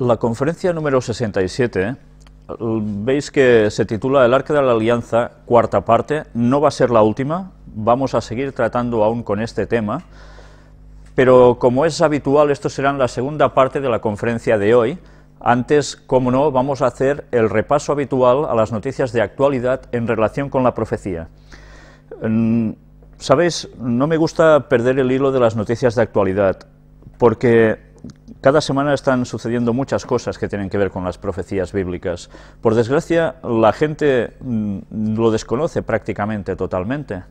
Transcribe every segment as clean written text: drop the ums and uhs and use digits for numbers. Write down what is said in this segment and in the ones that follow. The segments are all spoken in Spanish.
La conferencia número 67, veis que se titula El Arca de la Alianza, cuarta parte. No va a ser la última, vamos a seguir tratando aún con este tema, pero como es habitual, esto será la segunda parte de la conferencia de hoy. Antes, como no, vamos a hacer el repaso habitual a las noticias de actualidad en relación con la profecía. Sabéis, no me gusta perder el hilo de las noticias de actualidad, porque cada semana están sucediendo muchas cosas que tienen que ver con las profecías bíblicas. Por desgracia, la gente lo desconoce prácticamente totalmente.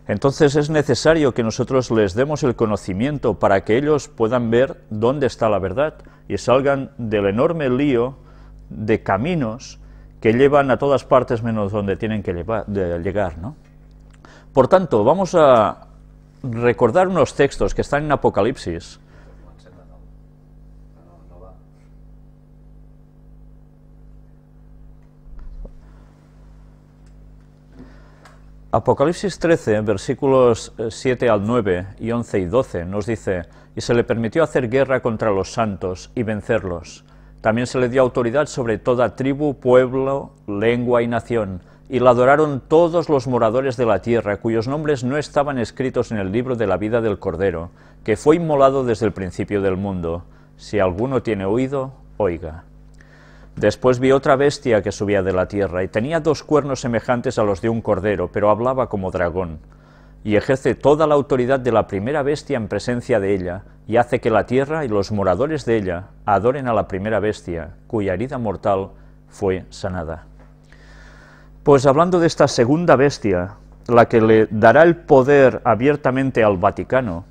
Entonces es necesario que nosotros les demos el conocimiento para que ellos puedan ver dónde está la verdad y salgan del enorme lío de caminos que llevan a todas partes menos donde tienen que llegar, ¿no? Por tanto, vamos a recordar unos textos que están en Apocalipsis. Apocalipsis 13, versículos 7 al 9 y 11 y 12 nos dice: y se le permitió hacer guerra contra los santos y vencerlos. También se le dio autoridad sobre toda tribu, pueblo, lengua y nación, y la adoraron todos los moradores de la tierra, cuyos nombres no estaban escritos en el libro de la vida del Cordero, que fue inmolado desde el principio del mundo. Si alguno tiene oído, oiga. Después vi otra bestia que subía de la tierra, y tenía dos cuernos semejantes a los de un cordero, pero hablaba como dragón, y ejerce toda la autoridad de la primera bestia en presencia de ella, y hace que la tierra y los moradores de ella adoren a la primera bestia, cuya herida mortal fue sanada. Pues hablando de esta segunda bestia, la que le dará el poder abiertamente al Vaticano,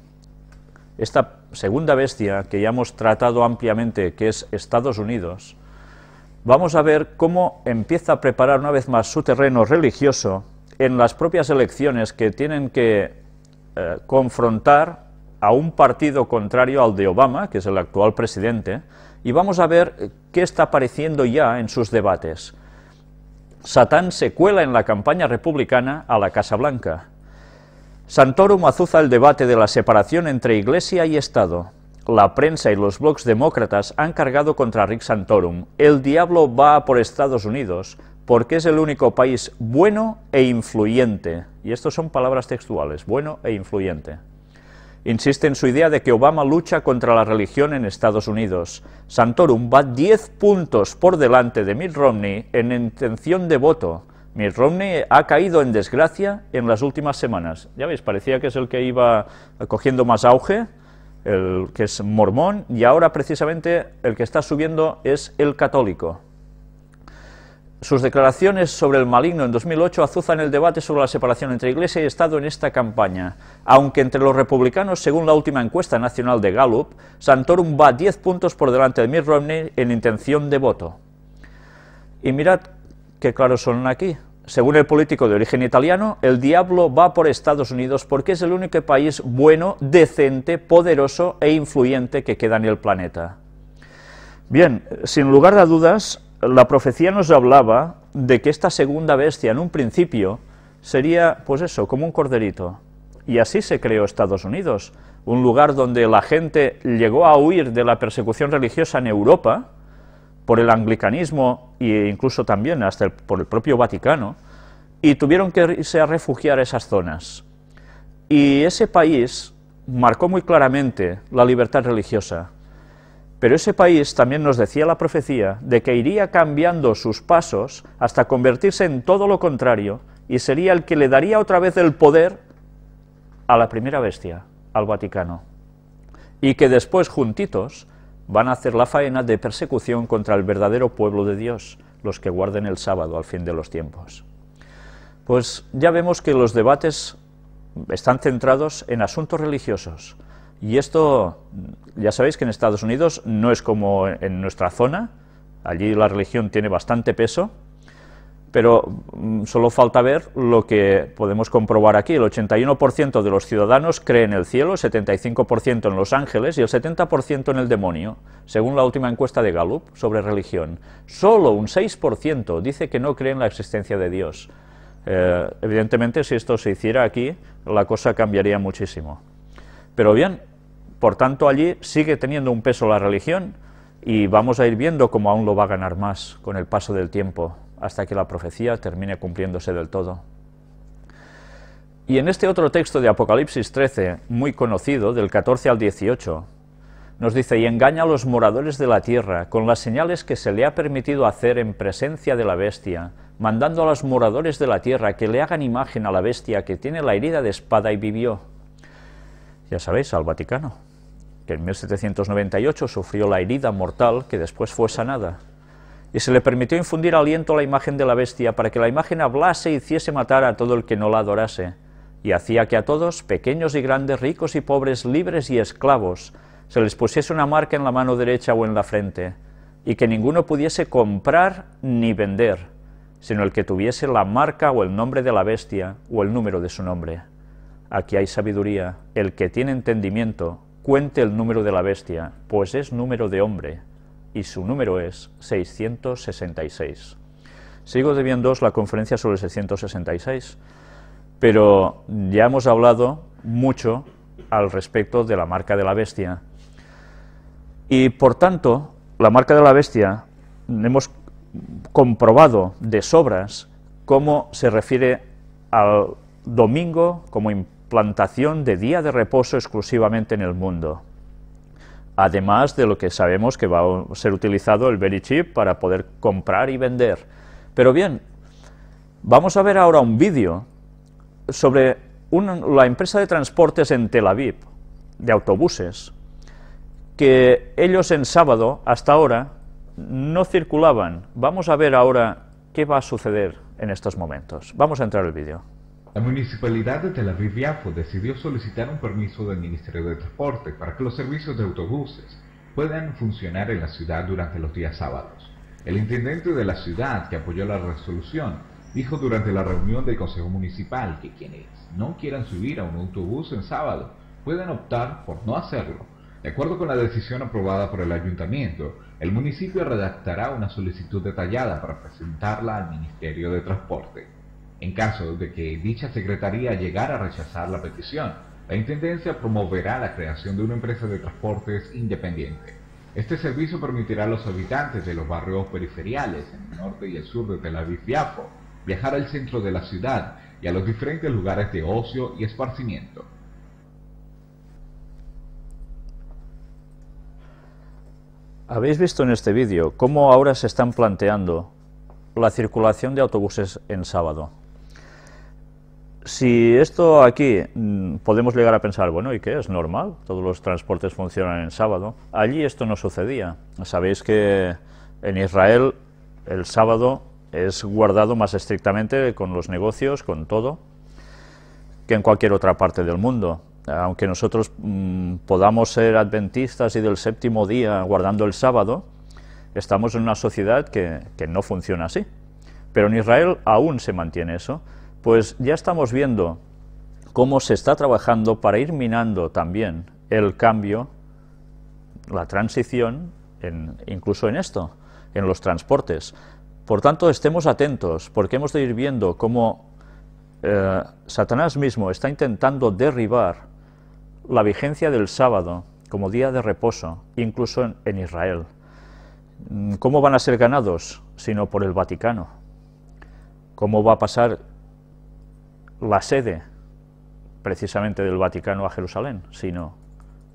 esta segunda bestia que ya hemos tratado ampliamente, que es Estados Unidos, vamos a ver cómo empieza a preparar una vez más su terreno religioso en las propias elecciones que tienen que confrontar a un partido contrario al de Obama, que es el actual presidente, y vamos a ver qué está apareciendo ya en sus debates. Satán se cuela en la campaña republicana a la Casa Blanca. Santorum azuza el debate de la separación entre Iglesia y Estado. La prensa y los blogs demócratas han cargado contra Rick Santorum. El diablo va por Estados Unidos porque es el único país bueno e influyente. Y estas son palabras textuales, bueno e influyente. Insiste en su idea de que Obama lucha contra la religión en Estados Unidos. Santorum va 10 puntos por delante de Mitt Romney en intención de voto. Mitt Romney ha caído en desgracia en las últimas semanas. Ya veis, parecía que es el que iba cogiendo más auge, el que es mormón, y ahora precisamente el que está subiendo es el católico. Sus declaraciones sobre el maligno en 2008 azuzan el debate sobre la separación entre Iglesia y Estado en esta campaña. Aunque entre los republicanos, según la última encuesta nacional de Gallup, Santorum va 10 puntos por delante de Mitt Romney en intención de voto. Y mirad qué claros son aquí. Según el político de origen italiano, el diablo va por Estados Unidos porque es el único país bueno, decente, poderoso e influyente que queda en el planeta. Bien, sin lugar a dudas, la profecía nos hablaba de que esta segunda bestia en un principio sería, pues eso, como un corderito. Y así se creó Estados Unidos, un lugar donde la gente llegó a huir de la persecución religiosa en Europa, por el anglicanismo e incluso también hasta por el propio Vaticano, y tuvieron que irse a refugiar a esas zonas. Y ese país marcó muy claramente la libertad religiosa. Pero ese país también nos decía la profecía de que iría cambiando sus pasos hasta convertirse en todo lo contrario, y sería el que le daría otra vez el poder a la primera bestia, al Vaticano. Y que después, juntitos, van a hacer la faena de persecución contra el verdadero pueblo de Dios, los que guarden el sábado al fin de los tiempos. Pues ya vemos que los debates están centrados en asuntos religiosos. Y esto, ya sabéis que en Estados Unidos no es como en nuestra zona, allí la religión tiene bastante peso, pero solo falta ver lo que podemos comprobar aquí. El 81% de los ciudadanos cree en el cielo, el 75% en los ángeles y el 70% en el demonio, según la última encuesta de Gallup sobre religión. Solo un 6% dice que no cree en la existencia de Dios. Evidentemente, si esto se hiciera aquí, la cosa cambiaría muchísimo. Pero bien, por tanto, allí sigue teniendo un peso la religión, y vamos a ir viendo cómo aún lo va a ganar más con el paso del tiempo, hasta que la profecía termine cumpliéndose del todo. Y en este otro texto de Apocalipsis 13, muy conocido, del 14 al 18, nos dice: y engaña a los moradores de la tierra con las señales que se le ha permitido hacer en presencia de la bestia, mandando a los moradores de la tierra que le hagan imagen a la bestia que tiene la herida de espada y vivió. Ya sabéis, al Vaticano, que en 1798 sufrió la herida mortal que después fue sanada. Y se le permitió infundir aliento a la imagen de la bestia para que la imagen hablase y hiciese matar a todo el que no la adorase, y hacía que a todos, pequeños y grandes, ricos y pobres, libres y esclavos, se les pusiese una marca en la mano derecha o en la frente, y que ninguno pudiese comprar ni vender, sino el que tuviese la marca o el nombre de la bestia o el número de su nombre. Aquí hay sabiduría. El que tiene entendimiento, cuente el número de la bestia, pues es número de hombre, y su número es 666. Sigo debiéndoos la conferencia sobre el 666, pero ya hemos hablado mucho al respecto de la marca de la bestia. Y por tanto, la marca de la bestia, hemos comprobado de sobras cómo se refiere al domingo como implantación de día de reposo exclusivamente en el mundo. Además de lo que sabemos que va a ser utilizado el Very Chip para poder comprar y vender. Pero bien, vamos a ver ahora un vídeo sobre la empresa de transportes en Tel Aviv, de autobuses, que ellos en sábado, hasta ahora, no circulaban. Vamos a ver ahora qué va a suceder en estos momentos. Vamos a entrar al vídeo. La Municipalidad de Tel Aviv-Yafo decidió solicitar un permiso del Ministerio de Transporte para que los servicios de autobuses puedan funcionar en la ciudad durante los días sábados. El intendente de la ciudad, que apoyó la resolución, dijo durante la reunión del Consejo Municipal que quienes no quieran subir a un autobús en sábado pueden optar por no hacerlo. De acuerdo con la decisión aprobada por el Ayuntamiento, el municipio redactará una solicitud detallada para presentarla al Ministerio de Transporte. En caso de que dicha secretaría llegara a rechazar la petición, la Intendencia promoverá la creación de una empresa de transportes independiente. Este servicio permitirá a los habitantes de los barrios periferiales en el norte y el sur de Tel Aviv-Yafo viajar al centro de la ciudad y a los diferentes lugares de ocio y esparcimiento. Habéis visto en este vídeo cómo ahora se están planteando la circulación de autobuses en sábado. Si esto aquí podemos llegar a pensar, bueno, ¿y qué? ¿Es normal? Todos los transportes funcionan en sábado. Allí esto no sucedía. Sabéis que en Israel el sábado es guardado más estrictamente con los negocios, con todo, que en cualquier otra parte del mundo. Aunque nosotros podamos ser adventistas y del séptimo día guardando el sábado, estamos en una sociedad que no funciona así. Pero en Israel aún se mantiene eso. Pues ya estamos viendo cómo se está trabajando para ir minando también el cambio, la transición, incluso en esto, en los transportes. Por tanto, estemos atentos, porque hemos de ir viendo cómo Satanás mismo está intentando derribar la vigencia del sábado como día de reposo, incluso en Israel. ¿Cómo van a ser ganados? Sino por el Vaticano. ¿Cómo va a pasar la sede precisamente del Vaticano a Jerusalén? Si no,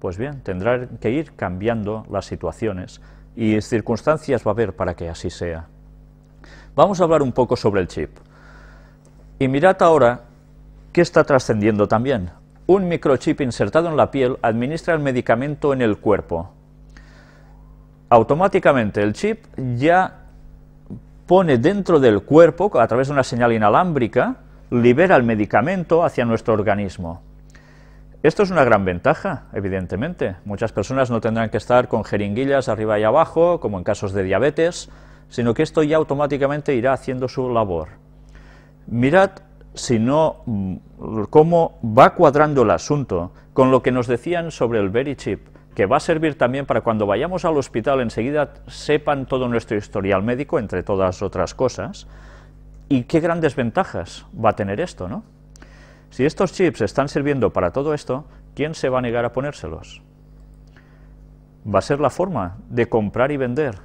pues bien, tendrán que ir cambiando las situaciones y circunstancias va a haber para que así sea. Vamos a hablar un poco sobre el chip. Y mirad ahora qué está trascendiendo también. Un microchip insertado en la piel administra el medicamento en el cuerpo. Automáticamente el chip ya pone dentro del cuerpo, a través de una señal inalámbrica, libera el medicamento hacia nuestro organismo. Esto es una gran ventaja, evidentemente. Muchas personas no tendrán que estar con jeringuillas arriba y abajo, como en casos de diabetes, sino que esto ya automáticamente irá haciendo su labor. Mirad cómo va cuadrando el asunto con lo que nos decían sobre el Very Chip, que va a servir también para cuando vayamos al hospital enseguida sepan todo nuestro historial médico, entre todas otras cosas. Y qué grandes ventajas va a tener esto, ¿no? Si estos chips están sirviendo para todo esto, ¿quién se va a negar a ponérselos? va a ser la forma de comprar y vender.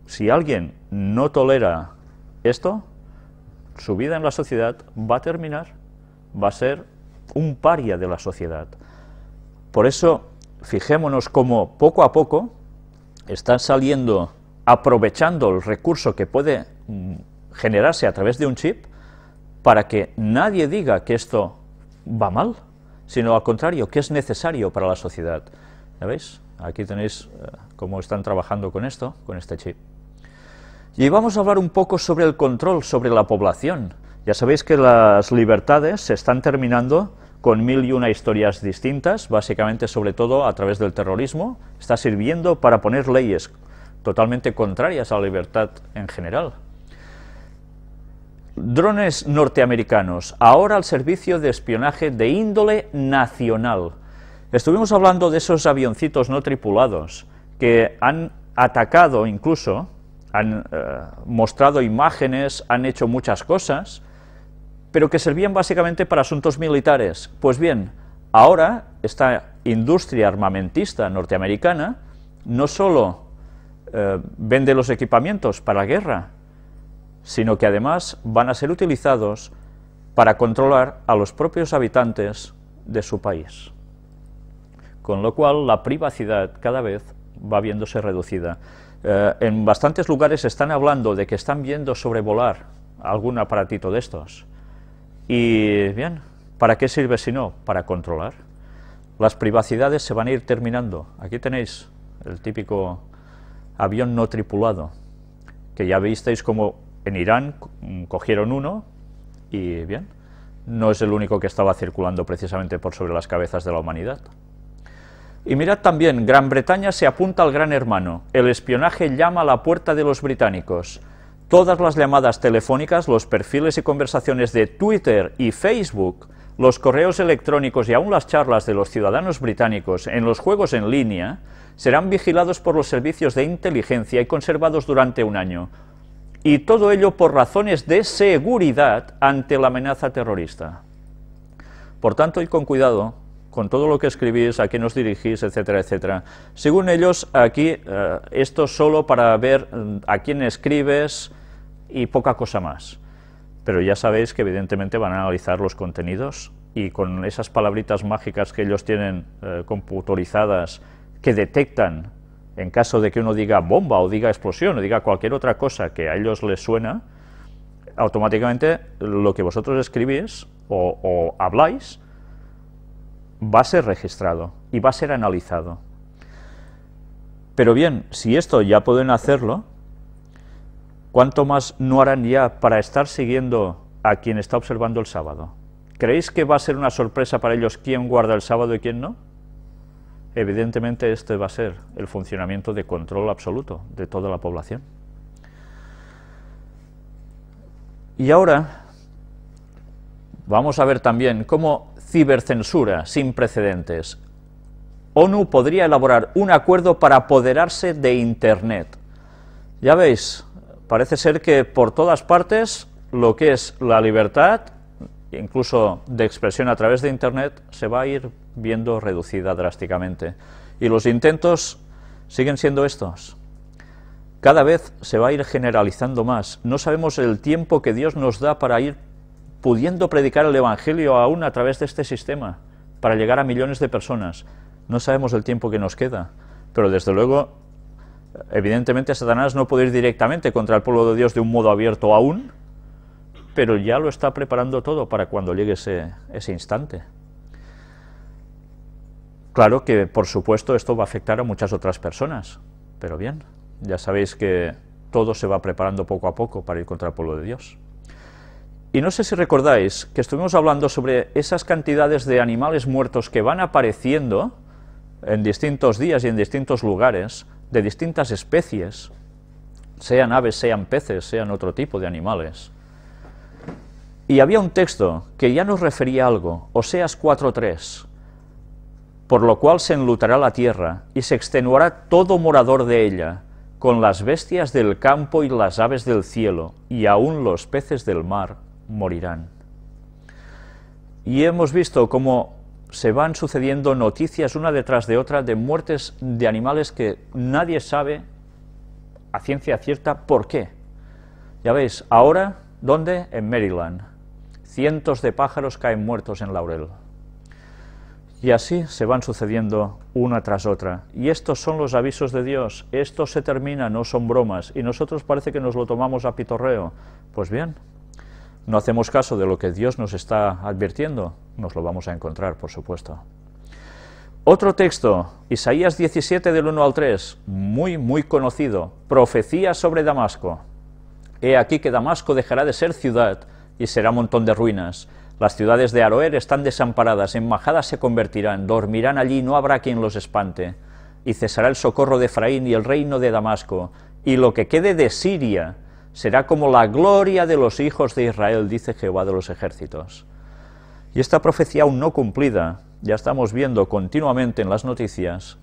Si alguien no tolera esto, su vida en la sociedad va a terminar, va a ser un paria de la sociedad. Por eso, fijémonos cómo poco a poco están saliendo, aprovechando el recurso que puede generarse a través de un chip, para que nadie diga que esto va mal, sino al contrario, que es necesario para la sociedad. ¿Ya veis? Aquí tenéis cómo están trabajando con esto, con este chip. Y vamos a hablar un poco sobre el control sobre la población. Ya sabéis que las libertades se están terminando con 1001 historias distintas, básicamente sobre todo a través del terrorismo. Está sirviendo para poner leyes totalmente contrarias a la libertad en general. Drones norteamericanos, ahora al servicio de espionaje de índole nacional. Estuvimos hablando de esos avioncitos no tripulados que han atacado incluso, han mostrado imágenes, han hecho muchas cosas, pero que servían básicamente para asuntos militares. Pues bien, ahora esta industria armamentista norteamericana no solo vende los equipamientos para la guerra, sino que además van a ser utilizados para controlar a los propios habitantes de su país. Con lo cual la privacidad cada vez va viéndose reducida. En bastantes lugares están hablando de que están viendo sobrevolar algún aparatito de estos. Y bien, ¿para qué sirve si no? Para controlar. Las privacidades se van a ir terminando. Aquí tenéis el típico avión no tripulado, que ya visteis como en Irán cogieron uno y bien, no es el único que estaba circulando precisamente por sobre las cabezas de la humanidad. Y mirad también, Gran Bretaña se apunta al Gran Hermano, el espionaje llama a la puerta de los británicos. Todas las llamadas telefónicas, los perfiles y conversaciones de Twitter y Facebook, los correos electrónicos y aún las charlas de los ciudadanos británicos en los juegos en línea serán vigilados por los servicios de inteligencia y conservados durante un año. Y todo ello por razones de seguridad ante la amenaza terrorista. Por tanto, id con cuidado con todo lo que escribís, a quién os dirigís, etcétera, etcétera. Según ellos, aquí esto es solo para ver a quién escribes y poca cosa más. Pero ya sabéis que evidentemente van a analizar los contenidos y con esas palabritas mágicas que ellos tienen computarizadas que detectan en caso de que uno diga bomba o diga explosión o diga cualquier otra cosa que a ellos les suena, automáticamente lo que vosotros escribís o habláis va a ser registrado y va a ser analizado. Pero bien, si esto ya pueden hacerlo, ¿cuánto más no harán ya para estar siguiendo a quien está observando el sábado? ¿Creéis que va a ser una sorpresa para ellos quién guarda el sábado y quién no? Evidentemente este va a ser el funcionamiento de control absoluto de toda la población. Y ahora vamos a ver también cómo cibercensura sin precedentes. ONU podría elaborar un acuerdo para apoderarse de Internet. Ya veis, parece ser que por todas partes lo que es la libertad, incluso de expresión a través de Internet, se va a ir viendo reducida drásticamente. Y los intentos siguen siendo estos. Cada vez se va a ir generalizando más. No sabemos el tiempo que Dios nos da para ir pudiendo predicar el Evangelio aún a través de este sistema, para llegar a millones de personas. No sabemos el tiempo que nos queda, pero desde luego, evidentemente Satanás no puede ir directamente contra el pueblo de Dios de un modo abierto aún, pero ya lo está preparando todo para cuando llegue ese instante. Claro que, por supuesto, esto va a afectar a muchas otras personas, pero bien, ya sabéis que todo se va preparando poco a poco para ir contra el pueblo de Dios. Y no sé si recordáis que estuvimos hablando sobre esas cantidades de animales muertos que van apareciendo en distintos días y en distintos lugares, de distintas especies, sean aves, sean peces, sean otro tipo de animales. Y había un texto que ya nos refería a algo, Oseas 4:3, por lo cual se enlutará la tierra y se extenuará todo morador de ella, con las bestias del campo y las aves del cielo, y aún los peces del mar morirán. Y hemos visto cómo se van sucediendo noticias una detrás de otra de muertes de animales que nadie sabe a ciencia cierta por qué. Ya veis, ahora, ¿dónde? En Maryland. Cientos de pájaros caen muertos en Laurel. Y así se van sucediendo una tras otra. Y estos son los avisos de Dios. Esto se termina, no son bromas. Y nosotros parece que nos lo tomamos a pitorreo. Pues bien, no hacemos caso de lo que Dios nos está advirtiendo. Nos lo vamos a encontrar, por supuesto. Otro texto, Isaías 17 del 1 al 3, muy conocido. Profecía sobre Damasco. He aquí que Damasco dejará de ser ciudad y será montón de ruinas. Las ciudades de Aroer están desamparadas, en majadas se convertirán, dormirán allí, no habrá quien los espante. Y cesará el socorro de Efraín y el reino de Damasco, y lo que quede de Siria será como la gloria de los hijos de Israel, dice Jehová de los ejércitos. Y esta profecía aún no cumplida, ya estamos viendo continuamente en las noticias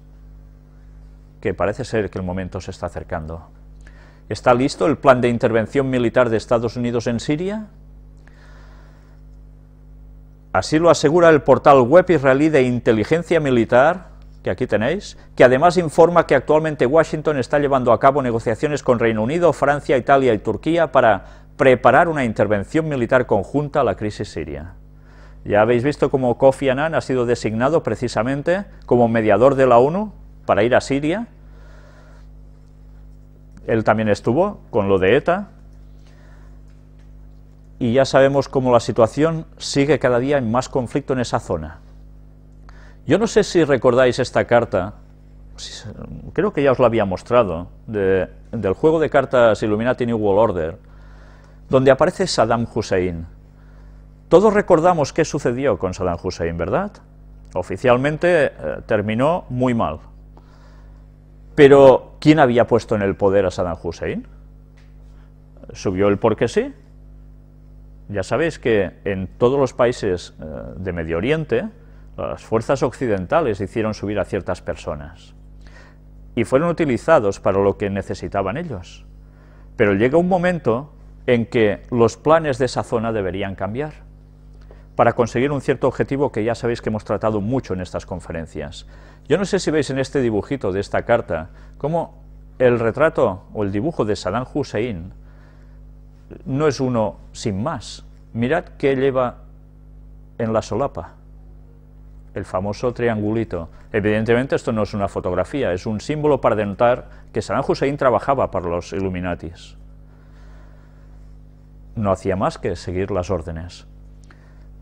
que parece ser que el momento se está acercando. ¿Está listo el plan de intervención militar de Estados Unidos en Siria? Así lo asegura el portal web israelí de inteligencia militar, que aquí tenéis, que además informa que actualmente Washington está llevando a cabo negociaciones con Reino Unido, Francia, Italia y Turquía para preparar una intervención militar conjunta a la crisis siria. Ya habéis visto cómo Kofi Annan ha sido designado precisamente como mediador de la ONU para ir a Siria. Él también estuvo con lo de ETA. Y ya sabemos cómo la situación sigue cada día en más conflicto en esa zona. Yo no sé si recordáis esta carta, creo que ya os la había mostrado, del juego de cartas Illuminati New World Order, donde aparece Saddam Hussein. Todos recordamos qué sucedió con Saddam Hussein, ¿verdad? Oficialmente terminó muy mal. Pero, ¿quién había puesto en el poder a Saddam Hussein? ¿Subió él porque sí? Ya sabéis que en todos los países de Medio Oriente, las fuerzas occidentales hicieron subir a ciertas personas y fueron utilizados para lo que necesitaban ellos. Pero llega un momento en que los planes de esa zona deberían cambiar para conseguir un cierto objetivo que ya sabéis que hemos tratado mucho en estas conferencias. Yo no sé si veis en este dibujito de esta carta cómo el retrato o el dibujo de Saddam Hussein no es uno sin más. Mirad qué lleva en la solapa, el famoso triangulito. Evidentemente esto no es una fotografía, es un símbolo para denotar que Saddam Hussein trabajaba para los Illuminatis. No hacía más que seguir las órdenes.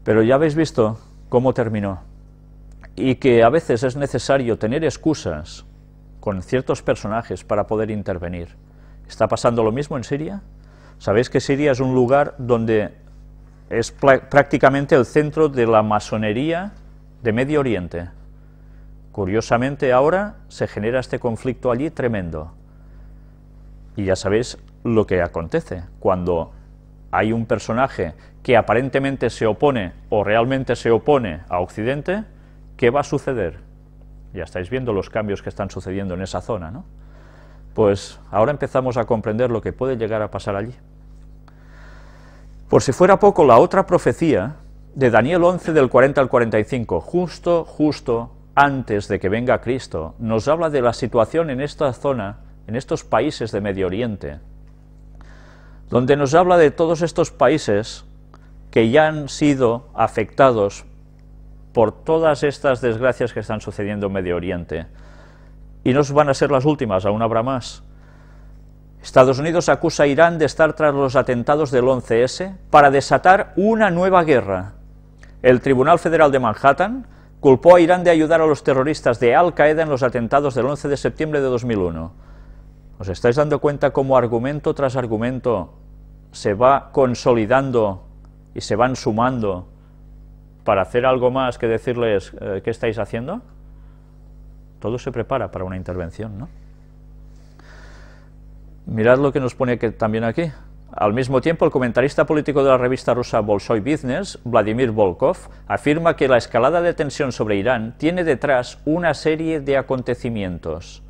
Pero ya habéis visto cómo terminó, y que a veces es necesario tener excusas con ciertos personajes para poder intervenir. ¿Está pasando lo mismo en Siria? Sabéis que Siria es un lugar donde es prácticamente el centro de la masonería de Medio Oriente. Curiosamente ahora se genera este conflicto allí tremendo. Y ya sabéis lo que acontece cuando hay un personaje que aparentemente se opone o realmente se opone a Occidente. ¿Qué va a suceder? Ya estáis viendo los cambios que están sucediendo en esa zona, ¿no? Pues ahora empezamos a comprender lo que puede llegar a pasar allí. Por si fuera poco, la otra profecía de Daniel 11 del 40 al 45, justo antes de que venga Cristo, nos habla de la situación en esta zona, en estos países de Medio Oriente, donde nos habla de todos estos países que ya han sido afectados por todas estas desgracias que están sucediendo en Medio Oriente. Y no van a ser las últimas, aún habrá más. Estados Unidos acusa a Irán de estar tras los atentados del 11S para desatar una nueva guerra. El Tribunal Federal de Manhattan culpó a Irán de ayudar a los terroristas de Al-Qaeda en los atentados del 11 de septiembre de 2001. ¿Os estáis dando cuenta cómo argumento tras argumento se va consolidando y se van sumando para hacer algo más que decirles qué estáis haciendo? Todo se prepara para una intervención, ¿no? Mirad lo que nos pone también aquí. Al mismo tiempo, el comentarista político de la revista rusa Bolshoi Business, Vladimir Volkov, afirma que la escalada de tensión sobre Irán tiene detrás una serie de acontecimientos.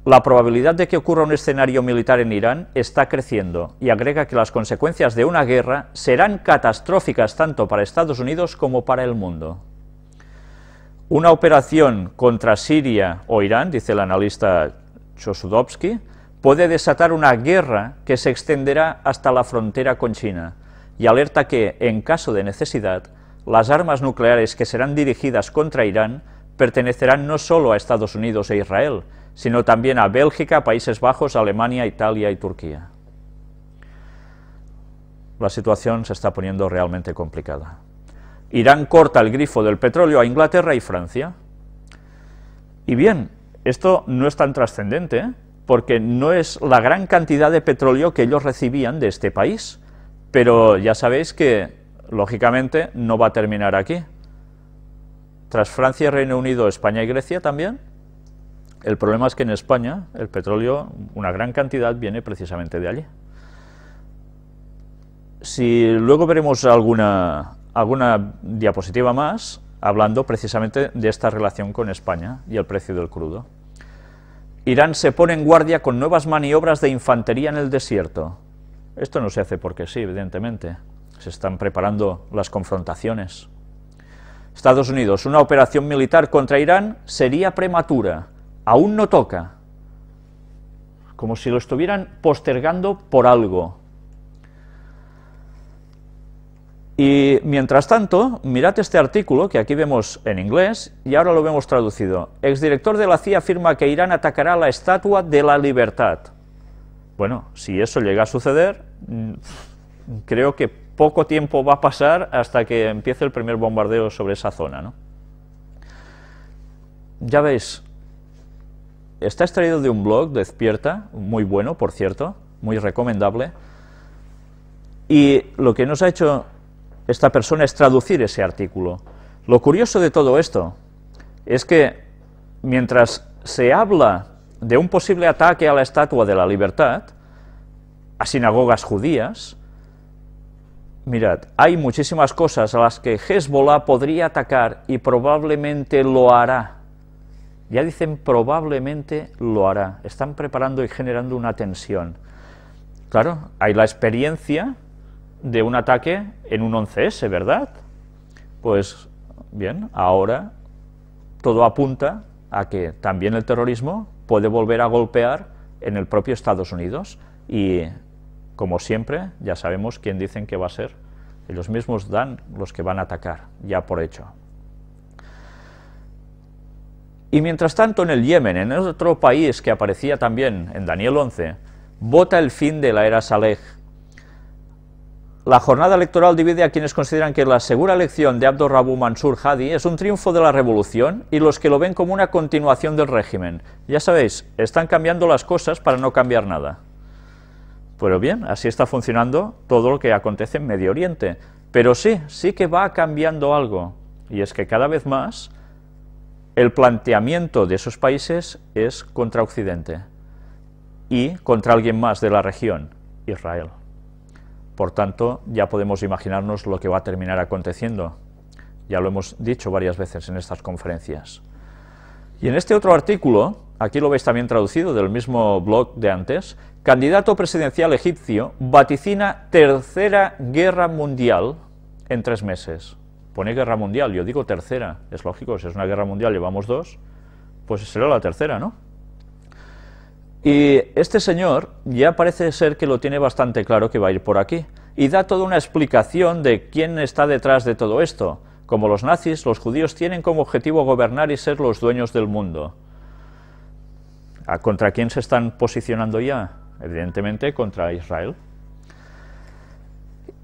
La probabilidad de que ocurra un escenario militar en Irán está creciendo, y agrega que las consecuencias de una guerra serán catastróficas tanto para Estados Unidos como para el mundo. Una operación contra Siria o Irán, dice el analista Chosudovsky, puede desatar una guerra que se extenderá hasta la frontera con China, y alerta que, en caso de necesidad, las armas nucleares que serán dirigidas contra Irán pertenecerán no solo a Estados Unidos e Israel, sino también a Bélgica, Países Bajos, Alemania, Italia y Turquía. La situación se está poniendo realmente complicada. Irán corta el grifo del petróleo a Inglaterra y Francia. Y bien, esto no es tan trascendente, porque no es la gran cantidad de petróleo que ellos recibían de este país, pero ya sabéis que, lógicamente, no va a terminar aquí. Tras Francia, Reino Unido, España y Grecia también, el problema es que en España el petróleo, una gran cantidad, viene precisamente de allí. Si luego veremos alguna diapositiva más, hablando precisamente de esta relación con España y el precio del crudo. Irán se pone en guardia con nuevas maniobras de infantería en el desierto. Esto no se hace porque sí, evidentemente. Se están preparando las confrontaciones. Estados Unidos, una operación militar contra Irán sería prematura. Aún no toca. Como si lo estuvieran postergando por algo. Y mientras tanto, mirad este artículo que aquí vemos en inglés y ahora lo vemos traducido. Exdirector de la CIA afirma que Irán atacará la Estatua de la Libertad. Bueno, si eso llega a suceder, creo que poco tiempo va a pasar hasta que empiece el primer bombardeo sobre esa zona, ¿no? Ya veis, está extraído de un blog, Despierta, muy bueno, por cierto, muy recomendable, y lo que nos ha hecho esta persona es traducir ese artículo. Lo curioso de todo esto es que mientras se habla de un posible ataque a la Estatua de la Libertad, a sinagogas judías, mirad, hay muchísimas cosas a las que Hezbollah podría atacar y probablemente lo hará. Ya dicen probablemente lo hará. Están preparando y generando una tensión. Claro, hay la experiencia de un ataque en un 11S, ¿verdad? Pues bien, ahora todo apunta a que también el terrorismo puede volver a golpear en el propio Estados Unidos y, como siempre, ya sabemos quién dicen que va a ser. Ellos mismos dan los que van a atacar, ya por hecho. Y mientras tanto, en el Yemen, en otro país que aparecía también en Daniel 11, vota el fin de la era Saleh. La jornada electoral divide a quienes consideran que la segura elección de Abdurrabu Mansur Hadi es un triunfo de la revolución y los que lo ven como una continuación del régimen. Ya sabéis, están cambiando las cosas para no cambiar nada. Pero bien, así está funcionando todo lo que acontece en Medio Oriente. Pero sí que va cambiando algo, y es que cada vez más el planteamiento de esos países es contra Occidente y contra alguien más de la región, Israel. Por tanto, ya podemos imaginarnos lo que va a terminar aconteciendo. Ya lo hemos dicho varias veces en estas conferencias. Y en este otro artículo, aquí lo veis también traducido del mismo blog de antes, candidato presidencial egipcio vaticina tercera guerra mundial en 3 meses. Pone guerra mundial, yo digo tercera, es lógico, si es una guerra mundial llevamos 2, pues será la tercera, ¿no? Y este señor ya parece ser que lo tiene bastante claro que va a ir por aquí, y da toda una explicación de quién está detrás de todo esto. Como los nazis, los judíos tienen como objetivo gobernar y ser los dueños del mundo. ¿Contra quién se están posicionando ya? Evidentemente contra Israel.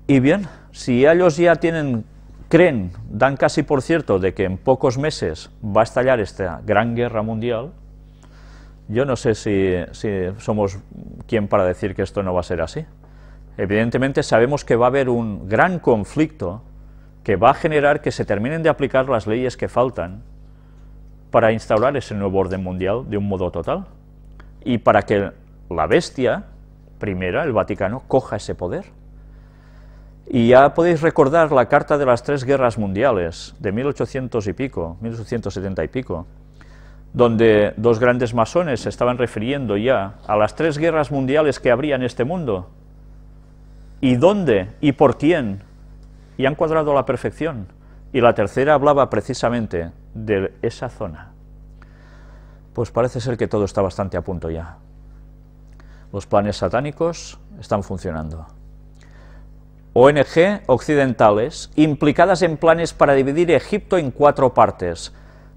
Y bien, si ellos ya creen, dan casi por cierto de que en pocos meses va a estallar esta gran guerra mundial, yo no sé si somos quien para decir que esto no va a ser así. Evidentemente sabemos que va a haber un gran conflicto que va a generar que se terminen de aplicar las leyes que faltan para instaurar ese nuevo orden mundial de un modo total y para que la bestia primera, el Vaticano, coja ese poder. Y ya podéis recordar la Carta de las 3 Guerras Mundiales de 1800 y pico, 1870 y pico, donde 2 grandes masones se estaban refiriendo ya a las 3 guerras mundiales que habría en este mundo. ¿Y dónde? ¿Y por quién? Y han cuadrado a la perfección. Y la tercera hablaba precisamente de esa zona. Pues parece ser que todo está bastante a punto ya. Los planes satánicos están funcionando. ONG occidentales implicadas en planes para dividir Egipto en 4 partes.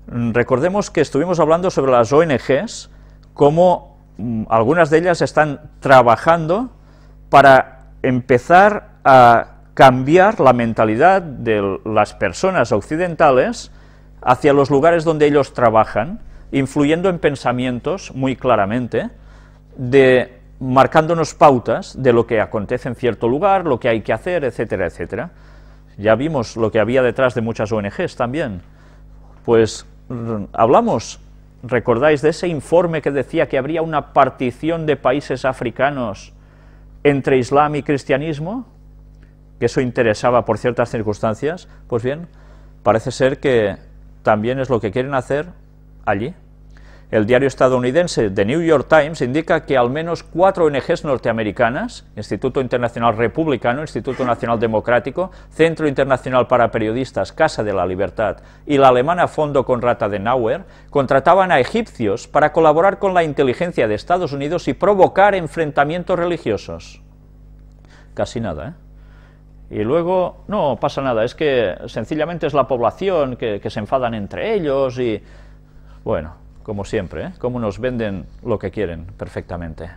Recordemos que estuvimos hablando sobre las ONGs, cómo algunas de ellas están trabajando para empezar a cambiar la mentalidad de las personas occidentales hacia los lugares donde ellos trabajan, influyendo en pensamientos muy claramente, marcándonos pautas de lo que acontece en cierto lugar, lo que hay que hacer, etcétera, etcétera. Ya vimos lo que había detrás de muchas ONGs también. Pues hablamos, ¿recordáis de ese informe que decía que habría una partición de países africanos entre Islam y cristianismo? Que eso interesaba por ciertas circunstancias. Pues bien, parece ser que también es lo que quieren hacer allí. El diario estadounidense The New York Times indica que al menos 4 ONGs norteamericanas, Instituto Internacional Republicano, Instituto Nacional Democrático, Centro Internacional para Periodistas, Casa de la Libertad y la alemana Fondo Konrad Adenauer, contrataban a egipcios para colaborar con la inteligencia de Estados Unidos y provocar enfrentamientos religiosos. Casi nada, ¿eh? Y luego, no pasa nada, es que sencillamente es la población que se enfadan entre ellos y... bueno, como siempre, ¿eh? Como nos venden lo que quieren perfectamente.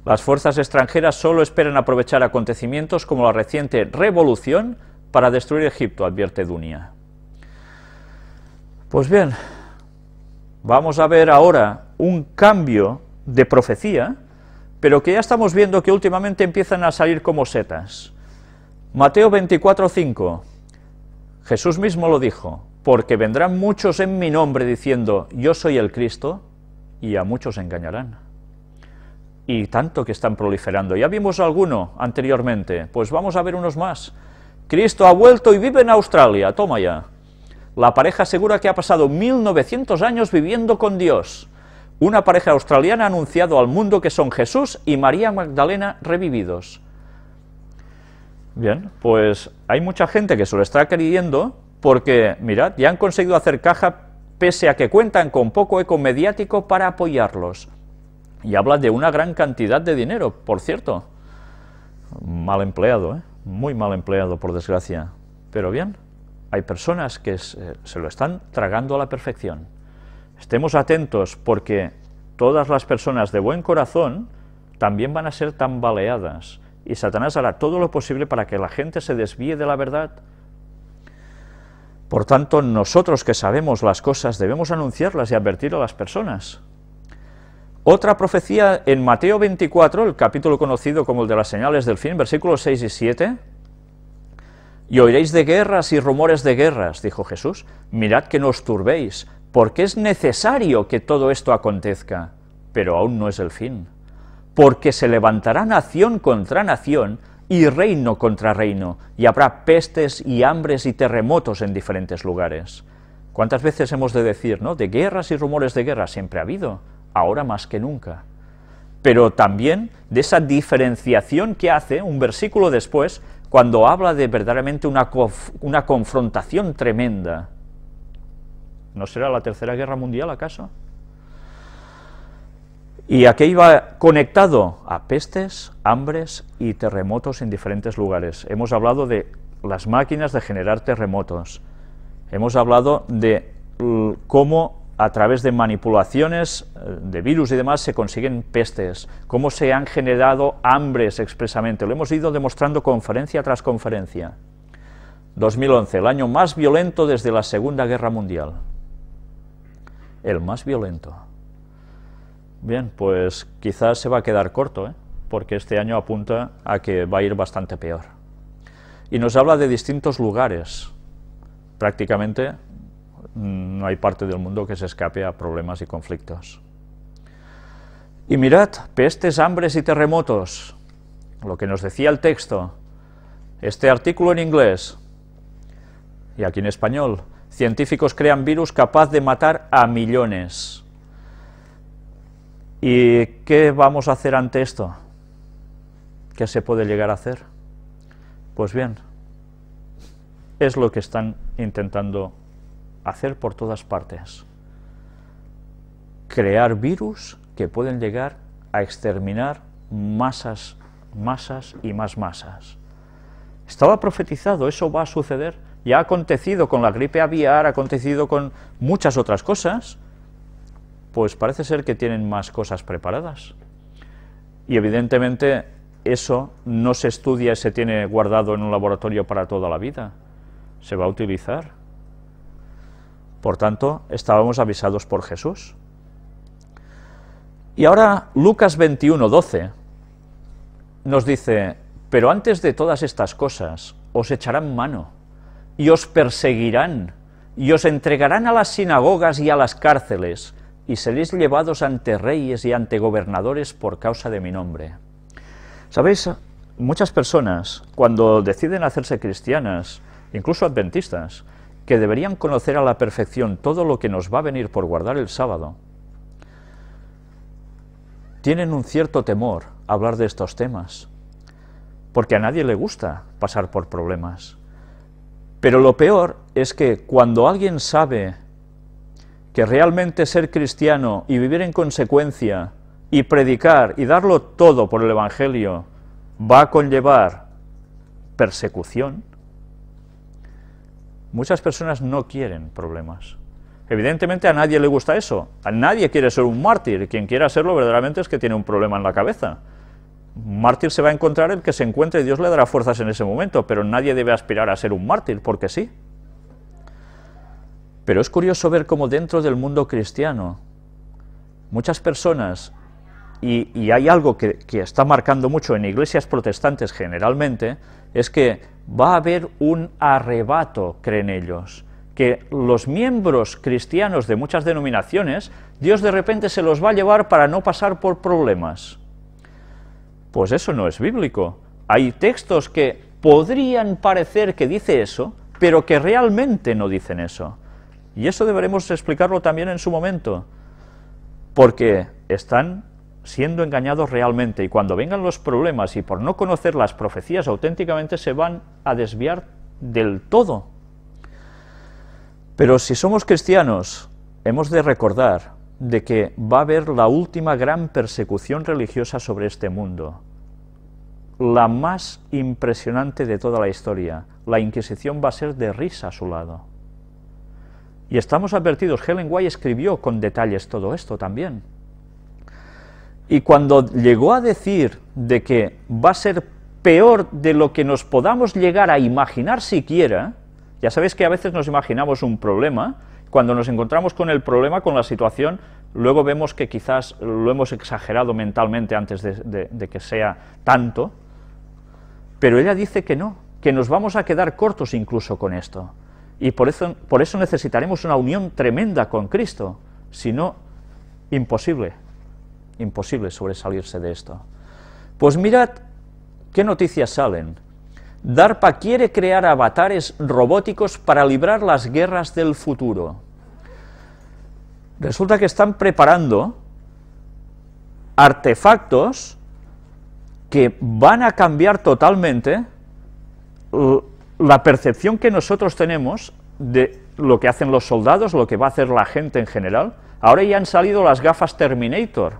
Las fuerzas extranjeras solo esperan aprovechar acontecimientos como la reciente revolución para destruir Egipto, advierte Dunia. Pues bien, vamos a ver ahora un cambio de profecía, pero que ya estamos viendo que últimamente empiezan a salir como setas. Mateo 24:5, Jesús mismo lo dijo: porque vendrán muchos en mi nombre diciendo, yo soy el Cristo, y a muchos engañarán. Y tanto que están proliferando. Ya vimos alguno anteriormente, pues vamos a ver unos más. Cristo ha vuelto y vive en Australia, toma ya. La pareja asegura que ha pasado 1900 años viviendo con Dios. Una pareja australiana ha anunciado al mundo que son Jesús y María Magdalena revividos. Bien, pues hay mucha gente que se lo está creyendo, porque, mirad, ya han conseguido hacer caja pese a que cuentan con poco eco mediático para apoyarlos. Y hablan de una gran cantidad de dinero, por cierto. Mal empleado, ¿eh? Muy mal empleado, por desgracia. Pero bien, hay personas que se lo están tragando a la perfección. Estemos atentos, porque todas las personas de buen corazón también van a ser tambaleadas, y Satanás hará todo lo posible para que la gente se desvíe de la verdad. Por tanto, nosotros que sabemos las cosas debemos anunciarlas y advertir a las personas. Otra profecía en Mateo 24, el capítulo conocido como el de las señales del fin, versículos 6 y 7. Y oiréis de guerras y rumores de guerras, dijo Jesús. Mirad que no os turbéis, porque es necesario que todo esto acontezca, pero aún no es el fin. Porque se levantará nación contra nación, y reino contra reino, y habrá pestes y hambres y terremotos en diferentes lugares. ¿Cuántas veces hemos de decir, ¿no? De guerras y rumores de guerra siempre ha habido, ahora más que nunca. Pero también de esa diferenciación que hace un versículo después, cuando habla de verdaderamente una confrontación tremenda. ¿No será la Tercera Guerra Mundial, acaso? Y aquí iba conectado a pestes, hambres y terremotos en diferentes lugares. Hemos hablado de las máquinas de generar terremotos. Hemos hablado de cómo a través de manipulaciones de virus y demás se consiguen pestes, cómo se han generado hambres expresamente. Lo hemos ido demostrando conferencia tras conferencia. 2011, el año más violento desde la Segunda Guerra Mundial. El más violento. Bien, pues quizás se va a quedar corto, porque este año apunta a que va a ir bastante peor. Y nos habla de distintos lugares. Prácticamente no hay parte del mundo que se escape a problemas y conflictos. Y mirad, pestes, hambres y terremotos, lo que nos decía el texto, este artículo en inglés, y aquí en español, científicos crean virus capaz de matar a millones. ¿Y qué vamos a hacer ante esto? ¿Qué se puede llegar a hacer? Pues bien, es lo que están intentando hacer por todas partes. Crear virus que pueden llegar a exterminar masas y más masas. Estaba profetizado, eso va a suceder, ya ha acontecido con la gripe aviar, ha acontecido con muchas otras cosas, pues parece ser que tienen más cosas preparadas. Y evidentemente eso no se estudia y se tiene guardado en un laboratorio para toda la vida, se va a utilizar. Por tanto, estábamos avisados por Jesús. Y ahora Lucas 21:12 nos dice: pero antes de todas estas cosas os echarán mano, y os perseguirán, y os entregarán a las sinagogas y a las cárceles, y seréis llevados ante reyes y ante gobernadores por causa de mi nombre. ¿Sabéis? Muchas personas, cuando deciden hacerse cristianas, incluso adventistas, que deberían conocer a la perfección todo lo que nos va a venir por guardar el sábado, tienen un cierto temor a hablar de estos temas, porque a nadie le gusta pasar por problemas. Pero lo peor es que cuando alguien sabe que realmente ser cristiano y vivir en consecuencia y predicar y darlo todo por el Evangelio va a conllevar persecución, muchas personas no quieren problemas. Evidentemente a nadie le gusta eso, a nadie quiere ser un mártir, quien quiera serlo verdaderamente es que tiene un problema en la cabeza. Un mártir se va a encontrar el que se encuentre y Dios le dará fuerzas en ese momento, pero nadie debe aspirar a ser un mártir, porque sí. Pero es curioso ver cómo dentro del mundo cristiano muchas personas, y hay algo que está marcando mucho en iglesias protestantes generalmente, es que va a haber un arrebato, creen ellos, que los miembros cristianos de muchas denominaciones, Dios de repente se los va a llevar para no pasar por problemas. Pues eso no es bíblico. Hay textos que podrían parecer que dice eso, pero que realmente no dicen eso. Y eso deberemos explicarlo también en su momento, porque están siendo engañados realmente, y cuando vengan los problemas y por no conocer las profecías auténticamente se van a desviar del todo. Pero si somos cristianos, hemos de recordar de que va a haber la última gran persecución religiosa sobre este mundo, la más impresionante de toda la historia. La Inquisición va a ser de risa a su lado. Y estamos advertidos, Ellen White escribió con detalles todo esto también. Y cuando llegó a decir de que va a ser peor de lo que nos podamos llegar a imaginar siquiera, ya sabéis que a veces nos imaginamos un problema, cuando nos encontramos con el problema, con la situación, luego vemos que quizás lo hemos exagerado mentalmente antes de que sea tanto, pero ella dice que no, que nos vamos a quedar cortos incluso con esto, y por eso necesitaremos una unión tremenda con Cristo, si no, imposible sobresalirse de esto. Pues mirad qué noticias salen. DARPA quiere crear avatares robóticos para librar las guerras del futuro. Resulta que están preparando artefactos que van a cambiar totalmente la percepción que nosotros tenemos de lo que hacen los soldados, lo que va a hacer la gente en general. Ahora ya han salido las gafas Terminator.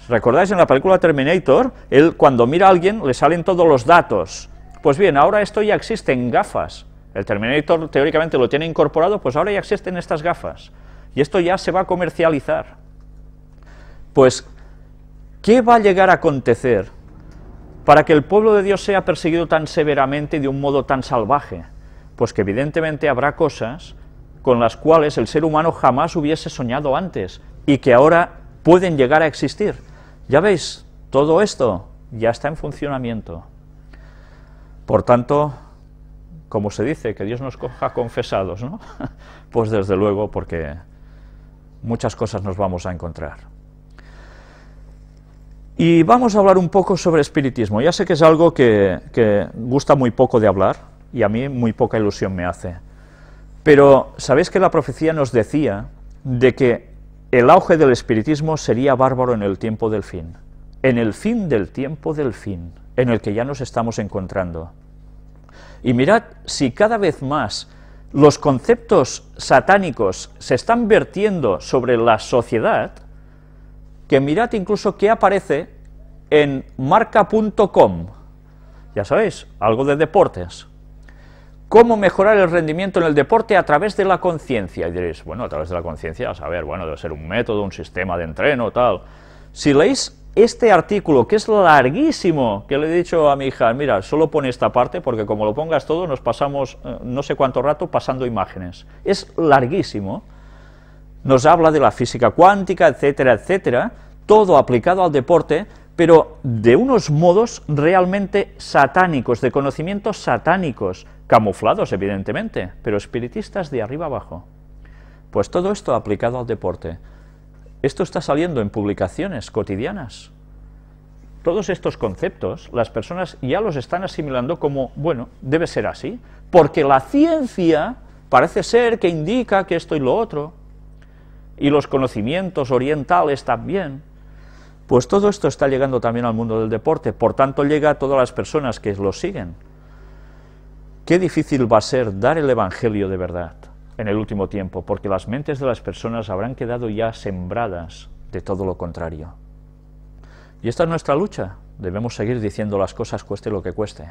¿Recordáis en la película Terminator? Él cuando mira a alguien le salen todos los datos. Pues bien, ahora esto ya existe en gafas. El Terminator teóricamente lo tiene incorporado, pues ahora ya existen estas gafas. Y esto ya se va a comercializar. Pues, ¿qué va a llegar a acontecer para que el pueblo de Dios sea perseguido tan severamente y de un modo tan salvaje? Pues que evidentemente habrá cosas con las cuales el ser humano jamás hubiese soñado antes y que ahora pueden llegar a existir. Ya veis, todo esto ya está en funcionamiento. Por tanto, como se dice, que Dios nos coja confesados, ¿no? Pues desde luego, porque muchas cosas nos vamos a encontrar. Y vamos a hablar un poco sobre espiritismo. Ya sé que es algo que gusta muy poco de hablar, y a mí muy poca ilusión me hace. Pero, ¿sabéis que la profecía nos decía de que el auge del espiritismo sería bárbaro en el tiempo del fin? En el fin del tiempo del fin, en el que ya nos estamos encontrando. Y mirad, si cada vez más los conceptos satánicos se están vertiendo sobre la sociedad, que mirad incluso qué aparece en marca.com, ya sabéis, algo de deportes. ¿Cómo mejorar el rendimiento en el deporte a través de la conciencia? Y diréis, bueno, a través de la conciencia, a saber, bueno, debe ser un método, un sistema de entreno, tal. Si leéis este artículo, que es larguísimo, que le he dicho a mi hija, mira, solo pone esta parte, porque como lo pongas todo, nos pasamos no sé cuánto rato pasando imágenes. Es larguísimo. Nos habla de la física cuántica, etcétera, etcétera, todo aplicado al deporte, pero de unos modos realmente satánicos, de conocimientos satánicos, camuflados evidentemente, pero espiritistas de arriba abajo. Pues todo esto aplicado al deporte. Esto está saliendo en publicaciones cotidianas. Todos estos conceptos, las personas ya los están asimilando como, bueno, debe ser así, porque la ciencia parece ser que indica que esto y lo otro, y los conocimientos orientales también. Pues todo esto está llegando también al mundo del deporte, por tanto llega a todas las personas que lo siguen. Qué difícil va a ser dar el evangelio de verdad en el último tiempo, porque las mentes de las personas habrán quedado ya sembradas de todo lo contrario. Y esta es nuestra lucha, debemos seguir diciendo las cosas cueste lo que cueste.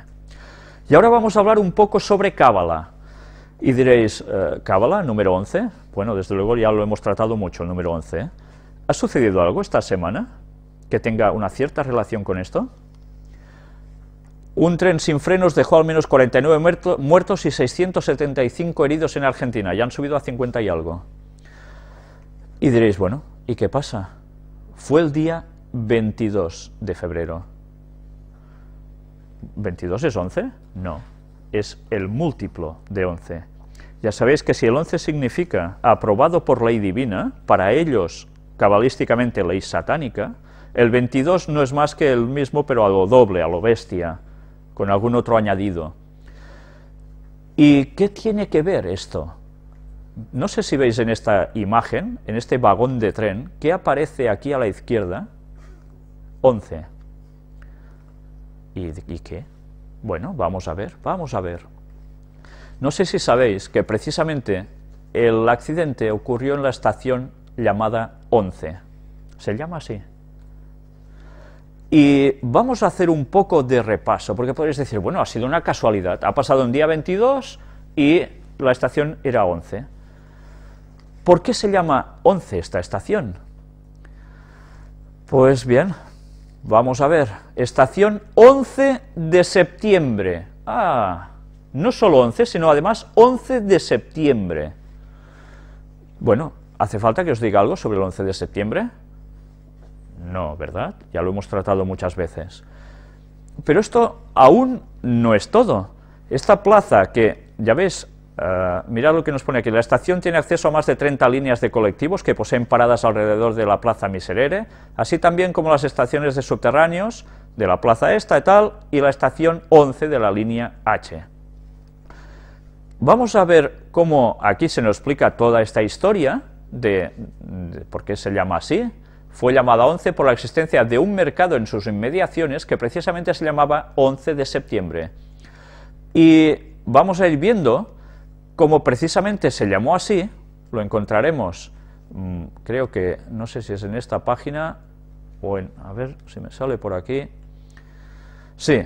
Y ahora vamos a hablar un poco sobre Cábala. Y diréis, ¿Cábala, número 11? Bueno, desde luego ya lo hemos tratado mucho, el número 11. ¿Ha sucedido algo esta semana que tenga una cierta relación con esto? Un tren sin frenos dejó al menos 49 muertos y 675 heridos en Argentina, ya han subido a 50 y algo. Y diréis, bueno, ¿y qué pasa? Fue el día 22 de febrero. ¿22 es 11? No, es el múltiplo de 11. Ya sabéis que si el 11 significa aprobado por ley divina, para ellos, cabalísticamente, ley satánica, el 22 no es más que el mismo, pero a lo doble, a lo bestia, con algún otro añadido. ¿Y qué tiene que ver esto? No sé si veis en esta imagen, en este vagón de tren, que aparece aquí a la izquierda, 11. ¿Y qué? Bueno, vamos a ver, vamos a ver. No sé si sabéis que precisamente el accidente ocurrió en la estación llamada 11. Se llama así. Y vamos a hacer un poco de repaso, porque podéis decir, bueno, ha sido una casualidad, ha pasado un día 22 y la estación era 11. ¿Por qué se llama 11 esta estación? Pues bien, vamos a ver, estación 11 de septiembre. Ah, no solo 11, sino además 11 de septiembre. Bueno, ¿hace falta que os diga algo sobre el 11 de septiembre? No, ¿verdad? Ya lo hemos tratado muchas veces. Pero esto aún no es todo. Esta plaza que, ya ves, mirad lo que nos pone aquí, la estación tiene acceso a más de 30 líneas de colectivos que poseen paradas alrededor de la plaza Miserere, así también como las estaciones de subterráneos de la plaza esta y tal, y la estación 11 de la línea H. Vamos a ver cómo aquí se nos explica toda esta historia de por qué se llama así. Fue llamada 11 por la existencia de un mercado en sus inmediaciones que precisamente se llamaba 11 de septiembre. Y vamos a ir viendo cómo precisamente se llamó así, lo encontraremos, creo que, no sé si es en esta página, o en, a ver si me sale por aquí, sí,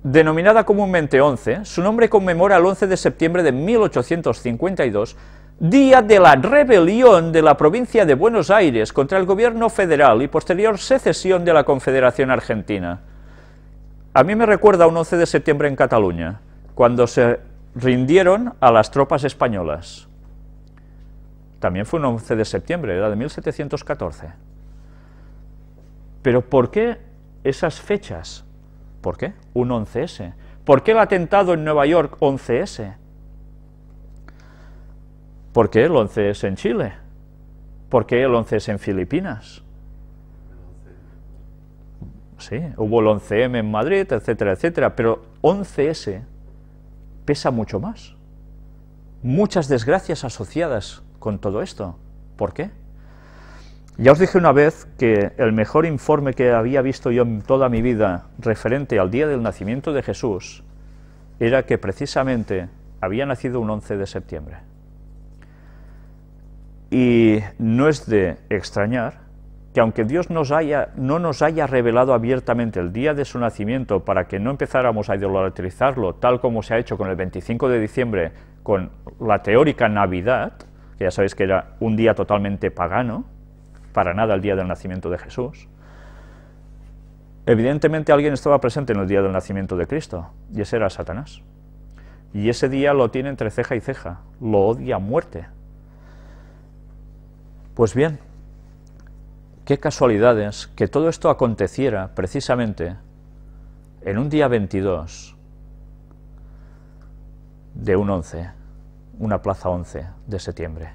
denominada comúnmente 11, su nombre conmemora el 11 de septiembre de 1852, día de la rebelión de la provincia de Buenos Aires contra el gobierno federal y posterior secesión de la Confederación Argentina. A mí me recuerda un 11 de septiembre en Cataluña, cuando se rindieron a las tropas españolas. También fue un 11 de septiembre, era de 1714. Pero ¿por qué esas fechas? ¿Por qué un 11S? ¿Por qué el atentado en Nueva York 11S? ¿Por qué el 11S en Chile? ¿Por qué el 11S en Filipinas? Sí, hubo el 11M en Madrid, etcétera, etcétera, pero 11S pesa mucho más. Muchas desgracias asociadas con todo esto. ¿Por qué? Ya os dije una vez que el mejor informe que había visto yo en toda mi vida referente al día del nacimiento de Jesús era que precisamente había nacido un 11 de septiembre. Y no es de extrañar que aunque Dios no nos haya revelado abiertamente el día de su nacimiento para que no empezáramos a idolatrizarlo, tal como se ha hecho con el 25 de diciembre, con la teórica Navidad, que ya sabéis que era un día totalmente pagano, para nada el día del nacimiento de Jesús, evidentemente alguien estaba presente en el día del nacimiento de Cristo, y ese era Satanás. Y ese día lo tiene entre ceja y ceja, lo odia a muerte. Pues bien, qué casualidades que todo esto aconteciera precisamente en un día 22 de un 11, una plaza 11 de septiembre.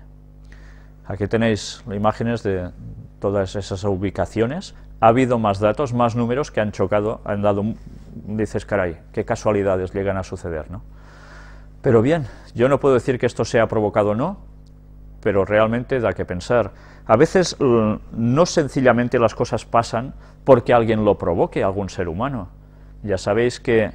Aquí tenéis imágenes de todas esas ubicaciones. Ha habido más datos, más números que han chocado, han dado, dices, caray, qué casualidades llegan a suceder, ¿no? Pero bien, yo no puedo decir que esto sea provocado o no, pero realmente da que pensar. A veces no sencillamente las cosas pasan porque alguien lo provoque, algún ser humano. Ya sabéis que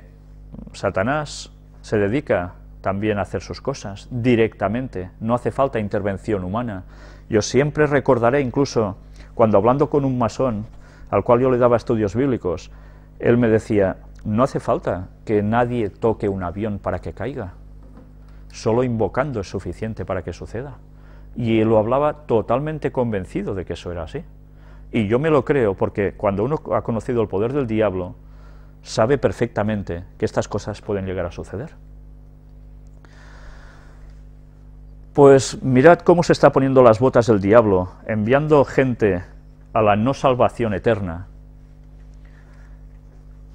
Satanás se dedica también a hacer sus cosas directamente, no hace falta intervención humana. Yo siempre recordaré, incluso cuando hablando con un masón, al cual yo le daba estudios bíblicos, él me decía, no hace falta que nadie toque un avión para que caiga, solo invocando es suficiente para que suceda. Y él lo hablaba totalmente convencido de que eso era así. Y yo me lo creo porque cuando uno ha conocido el poder del diablo, sabe perfectamente que estas cosas pueden llegar a suceder. Pues mirad cómo se está poniendo las botas del diablo, enviando gente a la no salvación eterna.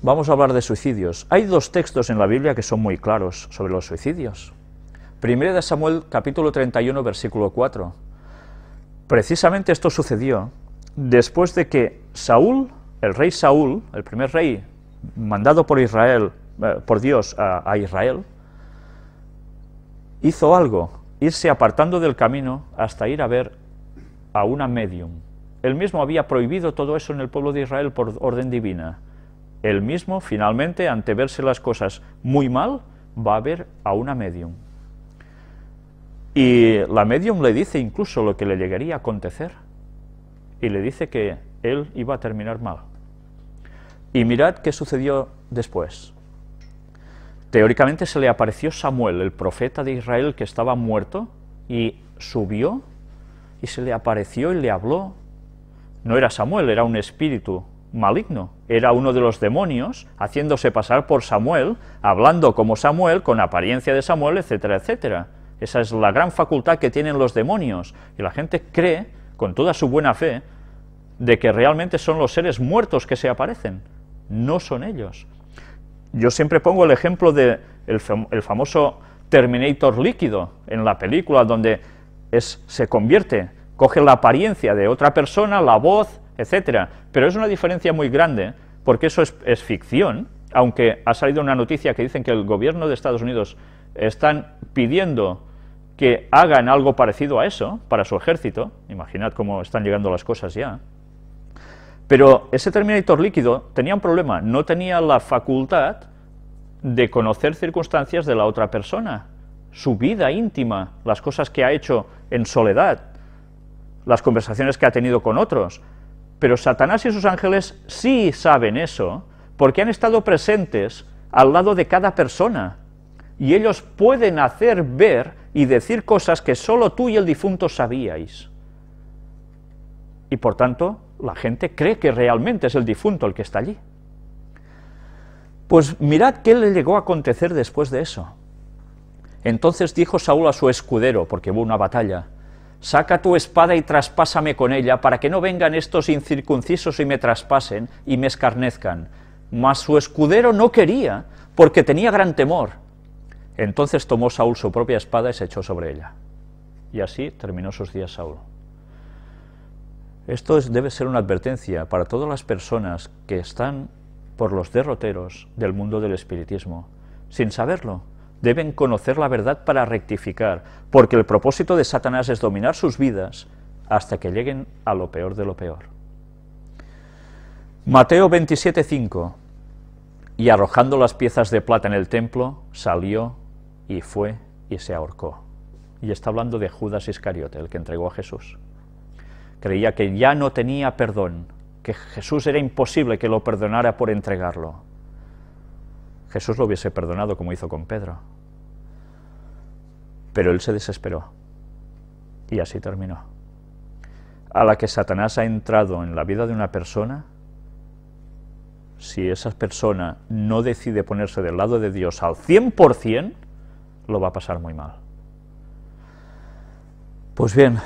Vamos a hablar de suicidios. Hay dos textos en la Biblia que son muy claros sobre los suicidios. Primera de Samuel, capítulo 31, versículo 4. Precisamente esto sucedió después de que Saúl, el rey Saúl, el primer rey mandado por Israel, por Dios a Israel, hizo algo, irse apartando del camino hasta ir a ver a una médium. Él mismo había prohibido todo eso en el pueblo de Israel por orden divina. Él mismo, finalmente, ante verse las cosas muy mal, va a ver a una médium. Y la médium le dice incluso lo que le llegaría a acontecer. Y le dice que él iba a terminar mal. Y mirad qué sucedió después. Teóricamente se le apareció Samuel, el profeta de Israel que estaba muerto, y subió y se le apareció y le habló. No era Samuel, era un espíritu maligno, era uno de los demonios, haciéndose pasar por Samuel, hablando como Samuel, con apariencia de Samuel, etcétera, etcétera. Esa es la gran facultad que tienen los demonios, y la gente cree, con toda su buena fe, de que realmente son los seres muertos que se aparecen. No son ellos. Yo siempre pongo el ejemplo de el famoso Terminator líquido en la película, donde se convierte, coge la apariencia de otra persona, la voz, etcétera. Pero es una diferencia muy grande, porque eso es ficción, aunque ha salido una noticia que dicen que el gobierno de Estados Unidos están pidiendo que hagan algo parecido a eso para su ejército. Imaginad cómo están llegando las cosas ya. Pero ese Terminator líquido tenía un problema, no tenía la facultad de conocer circunstancias de la otra persona, su vida íntima, las cosas que ha hecho en soledad, las conversaciones que ha tenido con otros. Pero Satanás y sus ángeles sí saben eso, porque han estado presentes al lado de cada persona, y ellos pueden hacer ver y decir cosas que solo tú y el difunto sabíais. Y por tanto, la gente cree que realmente es el difunto el que está allí. Pues mirad qué le llegó a acontecer después de eso. Entonces dijo Saúl a su escudero, porque hubo una batalla, saca tu espada y traspásame con ella, para que no vengan estos incircuncisos y me traspasen y me escarnezcan. Mas su escudero no quería, porque tenía gran temor. Entonces tomó Saúl su propia espada y se echó sobre ella. Y así terminó sus días Saúl. Esto debe ser una advertencia para todas las personas que están por los derroteros del mundo del espiritismo. Sin saberlo, deben conocer la verdad para rectificar, porque el propósito de Satanás es dominar sus vidas hasta que lleguen a lo peor de lo peor. Mateo 27:5. Y arrojando las piezas de plata en el templo, salió y fue y se ahorcó. Y está hablando de Judas Iscariote, el que entregó a Jesús. Creía que ya no tenía perdón, que Jesús era imposible que lo perdonara por entregarlo. Jesús lo hubiese perdonado como hizo con Pedro. Pero él se desesperó. Y así terminó. A la que Satanás ha entrado en la vida de una persona, si esa persona no decide ponerse del lado de Dios al 100%, lo va a pasar muy mal. Pues bien,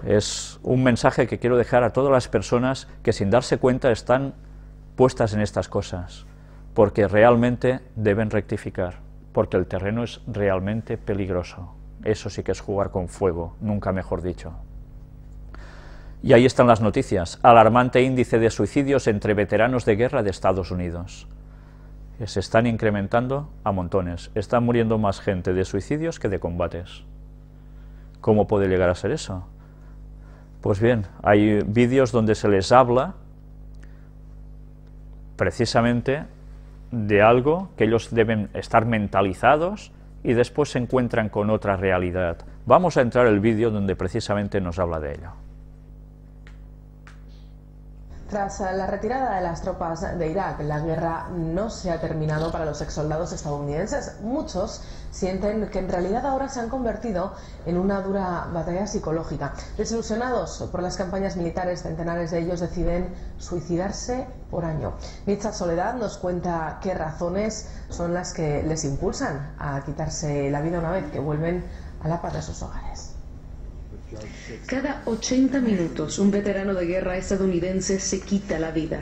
es un mensaje que quiero dejar a todas las personas que sin darse cuenta están puestas en estas cosas, porque realmente deben rectificar, porque el terreno es realmente peligroso. Eso sí que es jugar con fuego, nunca mejor dicho. Y ahí están las noticias: alarmante índice de suicidios entre veteranos de guerra de Estados Unidos. Se están incrementando a montones, están muriendo más gente de suicidios que de combates. ¿Cómo puede llegar a ser eso? Pues bien, hay vídeos donde se les habla precisamente de algo que ellos deben estar mentalizados y después se encuentran con otra realidad. Vamos a entrar al vídeo donde precisamente nos habla de ello. Tras la retirada de las tropas de Irak, la guerra no se ha terminado para los exsoldados estadounidenses. Muchos sienten que en realidad ahora se han convertido en una dura batalla psicológica. Desilusionados por las campañas militares, centenares de ellos deciden suicidarse por año. Nitza Soledad nos cuenta qué razones son las que les impulsan a quitarse la vida una vez que vuelven a la paz de sus hogares. Cada 80 minutos un veterano de guerra estadounidense se quita la vida.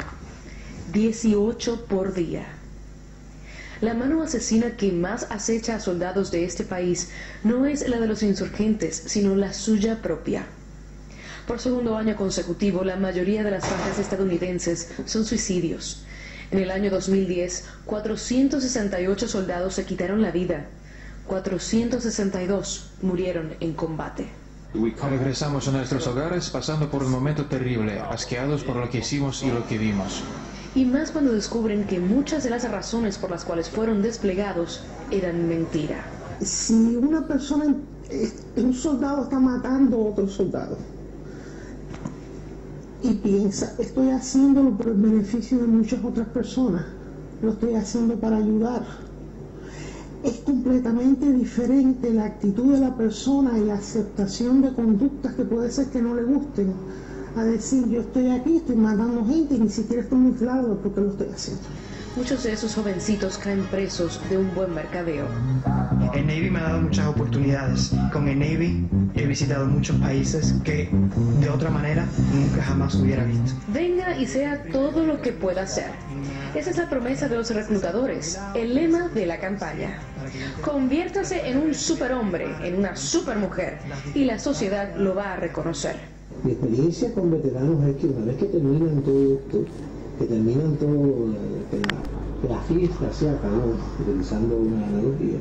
18 por día. La mano asesina que más acecha a soldados de este país no es la de los insurgentes, sino la suya propia. Por segundo año consecutivo, la mayoría de las bajas estadounidenses son suicidios. En el año 2010, 468 soldados se quitaron la vida. 462 murieron en combate. Regresamos a nuestros hogares pasando por un momento terrible, asqueados por lo que hicimos y lo que vimos. Y más cuando descubren que muchas de las razones por las cuales fueron desplegados eran mentira. Si una persona, un soldado está matando a otro soldado y piensa, estoy haciéndolo por el beneficio de muchas otras personas, lo estoy haciendo para ayudar. Es completamente diferente la actitud de la persona y la aceptación de conductas que puede ser que no le gusten, a decir, yo estoy aquí, estoy matando gente y ni siquiera estoy muy claro de por qué lo estoy haciendo. Muchos de esos jovencitos caen presos de un buen mercadeo. El Navy me ha dado muchas oportunidades. Con el Navy he visitado muchos países que de otra manera nunca jamás hubiera visto. Venga y sea todo lo que pueda hacer. Esa es la promesa de los reclutadores, el lema de la campaña. Conviértase en un superhombre, en una supermujer, y la sociedad lo va a reconocer. Mi experiencia con veteranos es que una vez que terminan todo esto, que la fiesta se acabó, utilizando una analogía,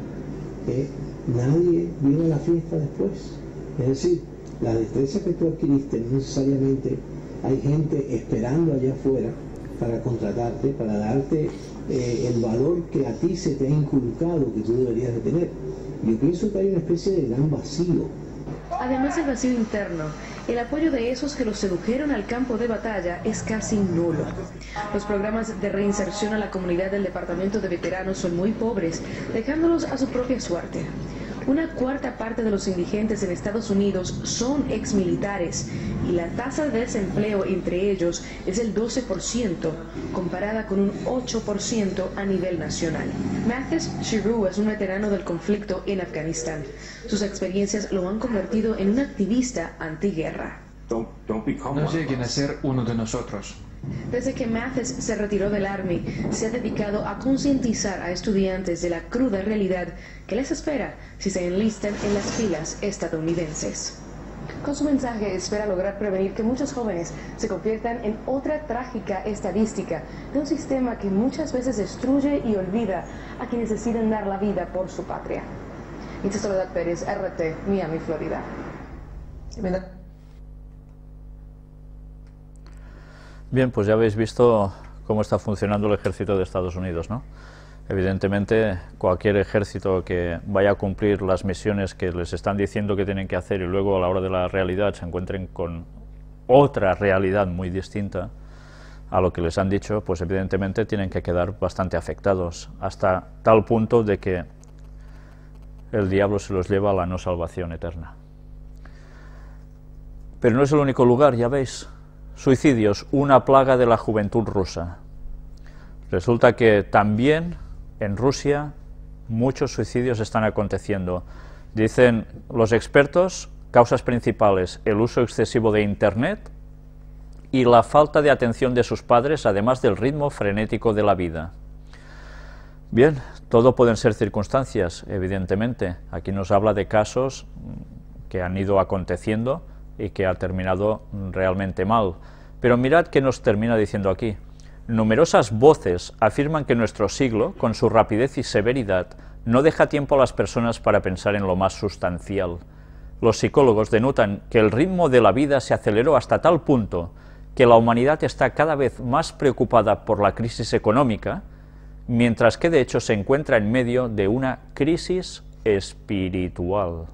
nadie viene a la fiesta después. Es decir, la destreza que tú adquiriste no necesariamente hay gente esperando allá afuera para contratarte, para darte el valor que a ti se te ha inculcado que tú deberías de tener. Yo pienso que hay una especie de gran vacío. Además del vacío interno, el apoyo de esos que los sedujeron al campo de batalla es casi nulo. Los programas de reinserción a la comunidad del Departamento de Veteranos son muy pobres, dejándolos a su propia suerte. Una cuarta parte de los indigentes en Estados Unidos son exmilitares y la tasa de desempleo entre ellos es el 12%, comparada con un 8% a nivel nacional. Mathis Shiru es un veterano del conflicto en Afganistán. Sus experiencias lo han convertido en un activista antiguerra. No lleguen a ser uno de nosotros. Desde que Mathis se retiró del Army, se ha dedicado a concientizar a estudiantes de la cruda realidad que les espera si se enlistan en las filas estadounidenses. Con su mensaje espera lograr prevenir que muchos jóvenes se conviertan en otra trágica estadística de un sistema que muchas veces destruye y olvida a quienes deciden dar la vida por su patria. Nitza Soledad Pérez, RT, Miami, Florida. Bien, pues ya habéis visto cómo está funcionando el ejército de Estados Unidos, ¿no? Evidentemente, cualquier ejército que vaya a cumplir las misiones que les están diciendo que tienen que hacer y luego a la hora de la realidad se encuentren con otra realidad muy distinta a lo que les han dicho, pues evidentemente tienen que quedar bastante afectados, hasta tal punto de que el diablo se los lleva a la no salvación eterna. Pero no es el único lugar, ya veis. Suicidios, una plaga de la juventud rusa. Resulta que también en Rusia muchos suicidios están aconteciendo. Dicen los expertos, causas principales, el uso excesivo de Internet y la falta de atención de sus padres, además del ritmo frenético de la vida. Bien, todo pueden ser circunstancias, evidentemente. Aquí nos habla de casos que han ido aconteciendo y que ha terminado realmente mal. Pero mirad qué nos termina diciendo aquí. Numerosas voces afirman que nuestro siglo, con su rapidez y severidad, no deja tiempo a las personas para pensar en lo más sustancial. Los psicólogos denotan que el ritmo de la vida se aceleró hasta tal punto que la humanidad está cada vez más preocupada por la crisis económica, mientras que de hecho se encuentra en medio de una crisis espiritual.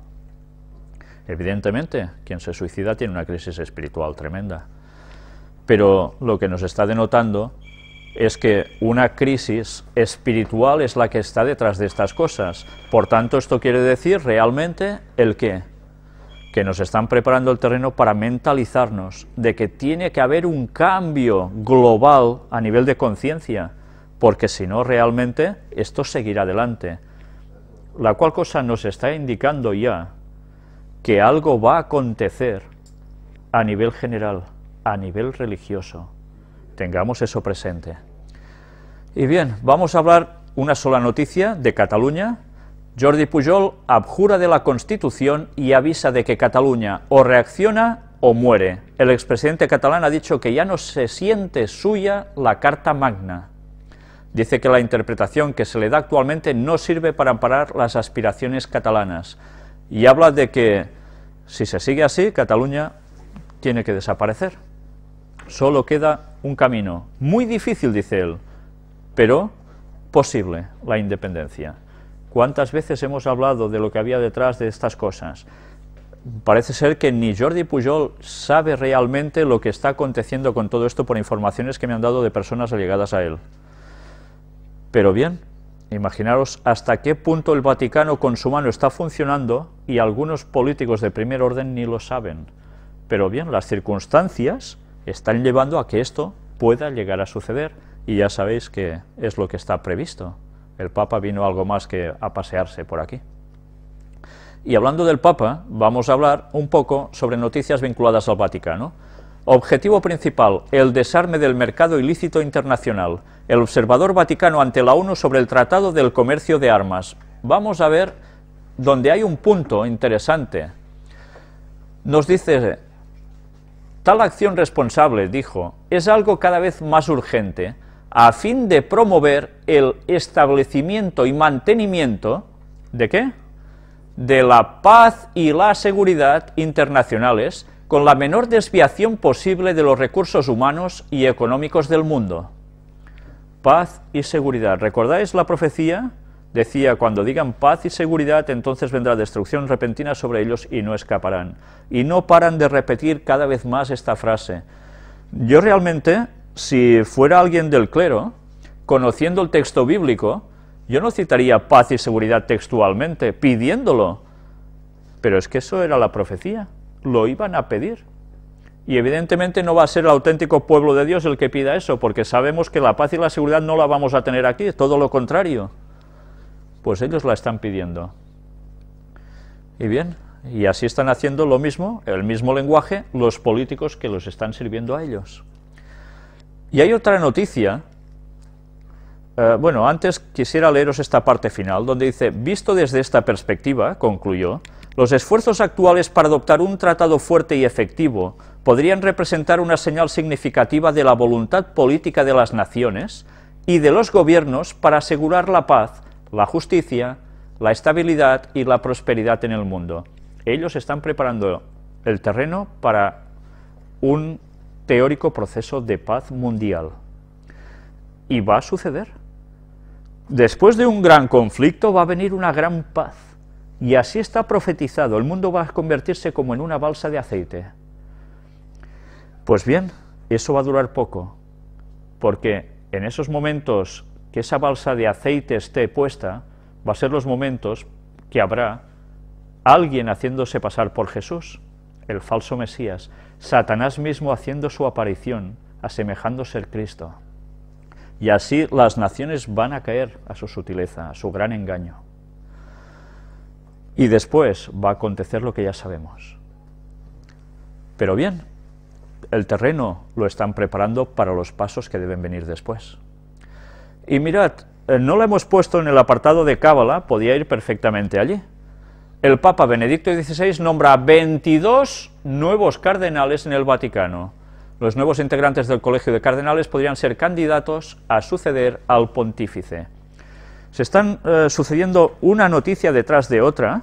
Evidentemente, quien se suicida tiene una crisis espiritual tremenda. Pero lo que nos está denotando es que una crisis espiritual es la que está detrás de estas cosas. Por tanto, esto quiere decir realmente el qué. Que nos están preparando el terreno para mentalizarnos de que tiene que haber un cambio global a nivel de conciencia, porque si no, realmente esto seguirá adelante. La cual cosa nos está indicando ya que algo va a acontecer a nivel general, a nivel religioso. Tengamos eso presente. Y bien, vamos a hablar una sola noticia de Cataluña. Jordi Pujol abjura de la Constitución y avisa de que Cataluña o reacciona o muere. El expresidente catalán ha dicho que ya no se siente suya la Carta Magna. Dice que la interpretación que se le da actualmente no sirve para amparar las aspiraciones catalanas. Y habla de que, si se sigue así, Cataluña tiene que desaparecer. Solo queda un camino, muy difícil, dice él, pero posible, la independencia. ¿Cuántas veces hemos hablado de lo que había detrás de estas cosas? Parece ser que ni Jordi Pujol sabe realmente lo que está aconteciendo con todo esto por informaciones que me han dado de personas allegadas a él. Pero bien, imaginaros hasta qué punto el Vaticano con su mano está funcionando y algunos políticos de primer orden ni lo saben. Pero bien, las circunstancias están llevando a que esto pueda llegar a suceder y ya sabéis que es lo que está previsto. El Papa vino algo más que a pasearse por aquí. Y hablando del Papa, vamos a hablar un poco sobre noticias vinculadas al Vaticano. Objetivo principal, el desarme del mercado ilícito internacional. El observador vaticano ante la ONU sobre el Tratado del Comercio de Armas. Vamos a ver donde hay un punto interesante. Nos dice, tal acción responsable, dijo, es algo cada vez más urgente, a fin de promover el establecimiento y mantenimiento, ¿de qué? De la paz y la seguridad internacionales, con la menor desviación posible de los recursos humanos y económicos del mundo. Paz y seguridad. ¿Recordáis la profecía? Decía, cuando digan paz y seguridad, entonces vendrá destrucción repentina sobre ellos y no escaparán. Y no paran de repetir cada vez más esta frase. Yo realmente, si fuera alguien del clero, conociendo el texto bíblico, yo no citaría paz y seguridad textualmente, pidiéndolo. Pero es que eso era la profecía, lo iban a pedir. Y evidentemente no va a ser el auténtico pueblo de Dios el que pida eso, porque sabemos que la paz y la seguridad no la vamos a tener aquí, todo lo contrario. Pues ellos la están pidiendo. Y bien, y así están haciendo lo mismo, el mismo lenguaje, los políticos que los están sirviendo a ellos. Y hay otra noticia, bueno, antes quisiera leeros esta parte final, donde dice, visto desde esta perspectiva, concluyó, los esfuerzos actuales para adoptar un tratado fuerte y efectivo podrían representar una señal significativa de la voluntad política de las naciones y de los gobiernos para asegurar la paz, la justicia, la estabilidad y la prosperidad en el mundo. Ellos están preparando el terreno para un teórico proceso de paz mundial. Y va a suceder. Después de un gran conflicto va a venir una gran paz. Y así está profetizado, el mundo va a convertirse como en una balsa de aceite. Pues bien, eso va a durar poco, porque en esos momentos que esa balsa de aceite esté puesta, va a ser los momentos que habrá alguien haciéndose pasar por Jesús, el falso Mesías, Satanás mismo haciendo su aparición, asemejando ser Cristo. Y así las naciones van a caer a su sutileza, a su gran engaño. Y después va a acontecer lo que ya sabemos. Pero bien, el terreno lo están preparando para los pasos que deben venir después. Y mirad, no lo hemos puesto en el apartado de Cábala, podía ir perfectamente allí. El Papa Benedicto XVI nombra 22 nuevos cardenales en el Vaticano. Los nuevos integrantes del Colegio de Cardenales podrían ser candidatos a suceder al pontífice. Se están sucediendo una noticia detrás de otra,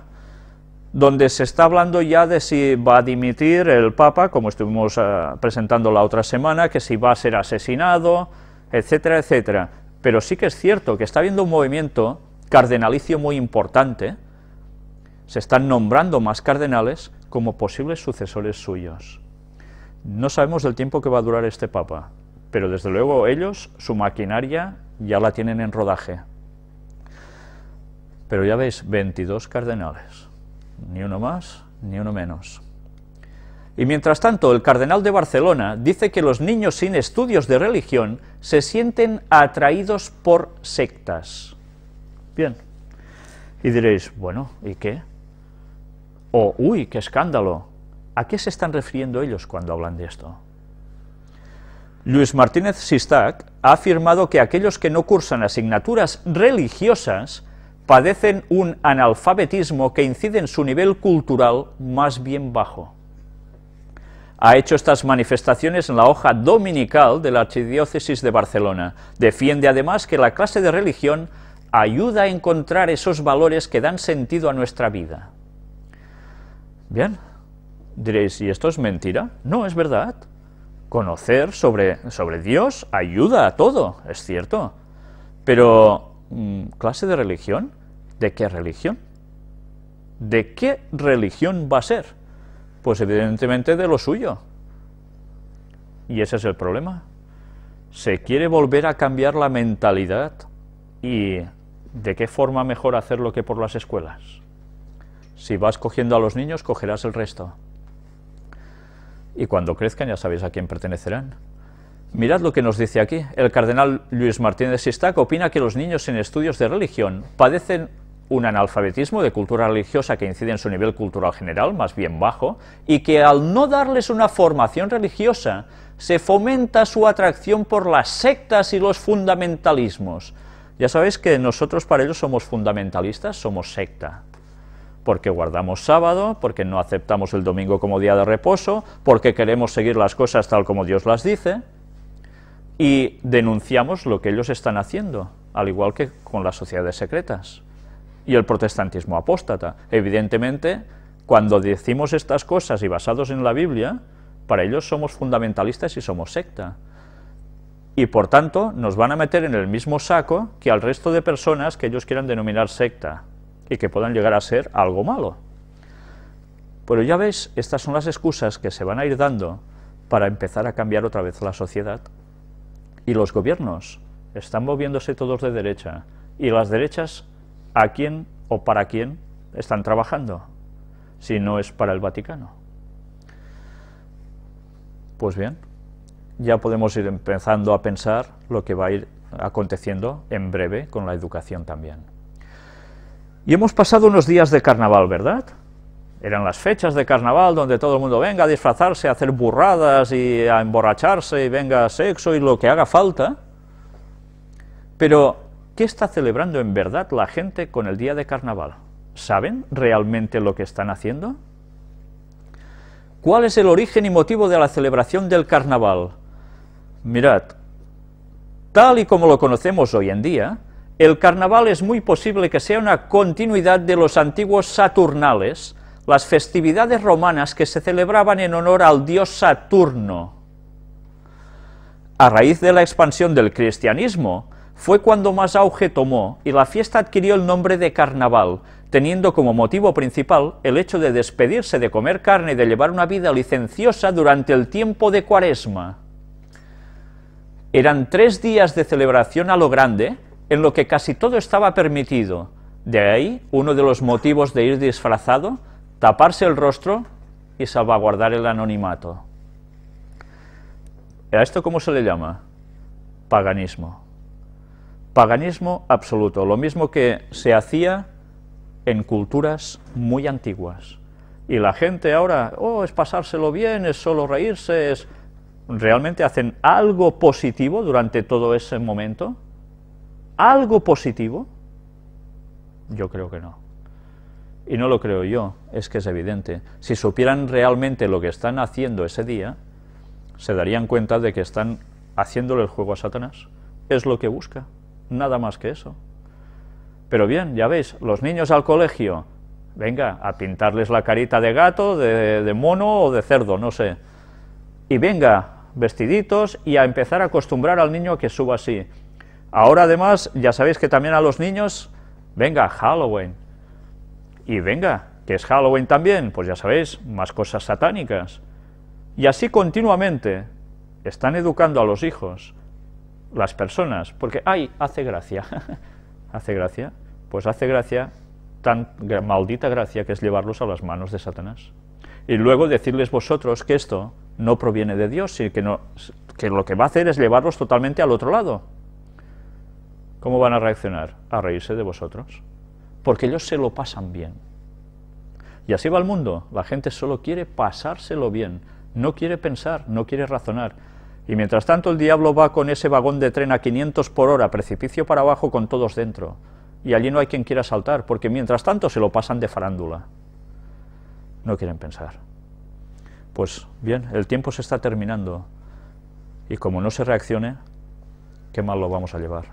donde se está hablando ya de si va a dimitir el Papa, como estuvimos presentando la otra semana, que si va a ser asesinado, etcétera, etcétera. Pero sí que es cierto que está habiendo un movimiento cardenalicio muy importante, se están nombrando más cardenales como posibles sucesores suyos. No sabemos el tiempo que va a durar este Papa, pero desde luego ellos, su maquinaria, ya la tienen en rodaje. Pero ya veis, 22 cardenales, ni uno más, ni uno menos. Y mientras tanto, el cardenal de Barcelona dice que los niños sin estudios de religión se sienten atraídos por sectas. Bien, y diréis, bueno, ¿y qué? O, uy, qué escándalo. ¿A qué se están refiriendo ellos cuando hablan de esto? Luis Martínez Sistac ha afirmado que aquellos que no cursan asignaturas religiosas padecen un analfabetismo que incide en su nivel cultural más bien bajo. Ha hecho estas manifestaciones en la hoja dominical de la Archidiócesis de Barcelona. Defiende además que la clase de religión ayuda a encontrar esos valores que dan sentido a nuestra vida. Bien, diréis, ¿y esto es mentira? No, es verdad. Conocer sobre Dios ayuda a todo, es cierto. Pero, ¿clase de religión? ¿De qué religión? ¿De qué religión va a ser? Pues evidentemente de lo suyo. Y ese es el problema. Se quiere volver a cambiar la mentalidad. ¿Y de qué forma mejor hacerlo que por las escuelas? Si vas cogiendo a los niños, cogerás el resto. Y cuando crezcan ya sabéis a quién pertenecerán. Mirad lo que nos dice aquí. El cardenal Luis Martínez de Sistac opina que los niños en estudios de religión padecen un analfabetismo de cultura religiosa que incide en su nivel cultural general, más bien bajo, y que al no darles una formación religiosa, se fomenta su atracción por las sectas y los fundamentalismos. Ya sabéis que nosotros para ellos somos fundamentalistas, somos secta. Porque guardamos sábado, porque no aceptamos el domingo como día de reposo, porque queremos seguir las cosas tal como Dios las dice, y denunciamos lo que ellos están haciendo, al igual que con las sociedades secretas. Y el protestantismo apóstata. Evidentemente, cuando decimos estas cosas y basados en la Biblia, para ellos somos fundamentalistas y somos secta. Y por tanto, nos van a meter en el mismo saco que al resto de personas que ellos quieran denominar secta, y que puedan llegar a ser algo malo. Pero ya veis, estas son las excusas que se van a ir dando para empezar a cambiar otra vez la sociedad. Y los gobiernos están moviéndose todos de derecha, y las derechas, ¿a quién o para quién están trabajando? Si no es para el Vaticano. Pues bien, ya podemos ir empezando a pensar lo que va a ir aconteciendo en breve con la educación también. Y hemos pasado unos días de carnaval, ¿verdad? Eran las fechas de carnaval donde todo el mundo venga a disfrazarse, a hacer burradas y a emborracharse y venga sexo y lo que haga falta. Pero, ¿qué está celebrando en verdad la gente con el día de carnaval? ¿Saben realmente lo que están haciendo? ¿Cuál es el origen y motivo de la celebración del carnaval? Mirad, tal y como lo conocemos hoy en día, el carnaval es muy posible que sea una continuidad de los antiguos Saturnales, las festividades romanas que se celebraban en honor al dios Saturno. A raíz de la expansión del cristianismo, fue cuando más auge tomó y la fiesta adquirió el nombre de carnaval, teniendo como motivo principal el hecho de despedirse de comer carne y de llevar una vida licenciosa durante el tiempo de Cuaresma. Eran 3 días de celebración a lo grande, en lo que casi todo estaba permitido. De ahí uno de los motivos de ir disfrazado, taparse el rostro y salvaguardar el anonimato. ¿A esto cómo se le llama? Paganismo. Paganismo absoluto, lo mismo que se hacía en culturas muy antiguas. Y la gente ahora, es pasárselo bien, es solo reírse, ¿realmente hacen algo positivo durante todo ese momento? ¿Algo positivo? Yo creo que no. Y no lo creo yo, es que es evidente. Si supieran realmente lo que están haciendo ese día, se darían cuenta de que están haciéndole el juego a Satanás. Es lo que busca, nada más que eso. Pero bien, ya veis, los niños al colegio, venga, a pintarles la carita de gato, de mono o de cerdo, no sé. Y venga, vestiditos, y a empezar a acostumbrar al niño a que suba así. Ahora además, ya sabéis que también a los niños, venga, Halloween. Y venga, que es Halloween también, pues ya sabéis, más cosas satánicas. Y así continuamente están educando a los hijos, las personas, porque, ¡ay!, hace gracia. ¿Hace gracia? Pues hace gracia, tan maldita gracia, que es llevarlos a las manos de Satanás. Y luego decirles vosotros que esto no proviene de Dios, y que lo que va a hacer es llevarlos totalmente al otro lado. ¿Cómo van a reaccionar? A reírse de vosotros. Porque ellos se lo pasan bien. Y así va el mundo. La gente solo quiere pasárselo bien. No quiere pensar, no quiere razonar. Y mientras tanto el diablo va con ese vagón de tren a 500 por hora, precipicio para abajo con todos dentro. Y allí no hay quien quiera saltar, porque mientras tanto se lo pasan de farándula. No quieren pensar. Pues bien, el tiempo se está terminando. Y como no se reaccione, qué mal lo vamos a llevar.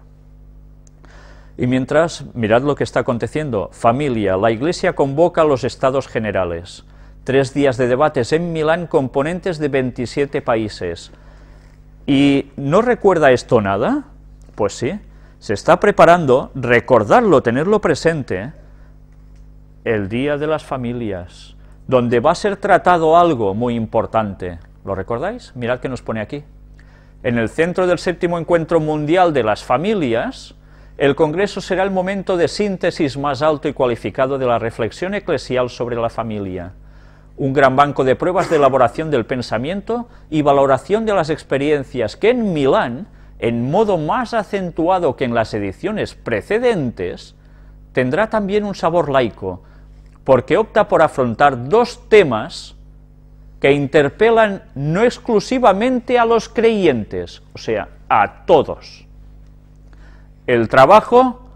Y mientras, mirad lo que está aconteciendo. Familia, la Iglesia convoca a los Estados Generales. 3 días de debates en Milán con ponentes de 27 países. ¿Y no recuerda esto nada? Pues sí, se está preparando, recordarlo, tenerlo presente, el Día de las Familias, donde va a ser tratado algo muy importante. ¿Lo recordáis? Mirad que nos pone aquí. En el centro del 7º Encuentro Mundial de las Familias, el Congreso será el momento de síntesis más alto y cualificado de la reflexión eclesial sobre la familia. Un gran banco de pruebas de elaboración del pensamiento y valoración de las experiencias que en Milán, en modo más acentuado que en las ediciones precedentes, tendrá también un sabor laico, porque opta por afrontar 2 temas que interpelan no exclusivamente a los creyentes, o sea, a todos. El trabajo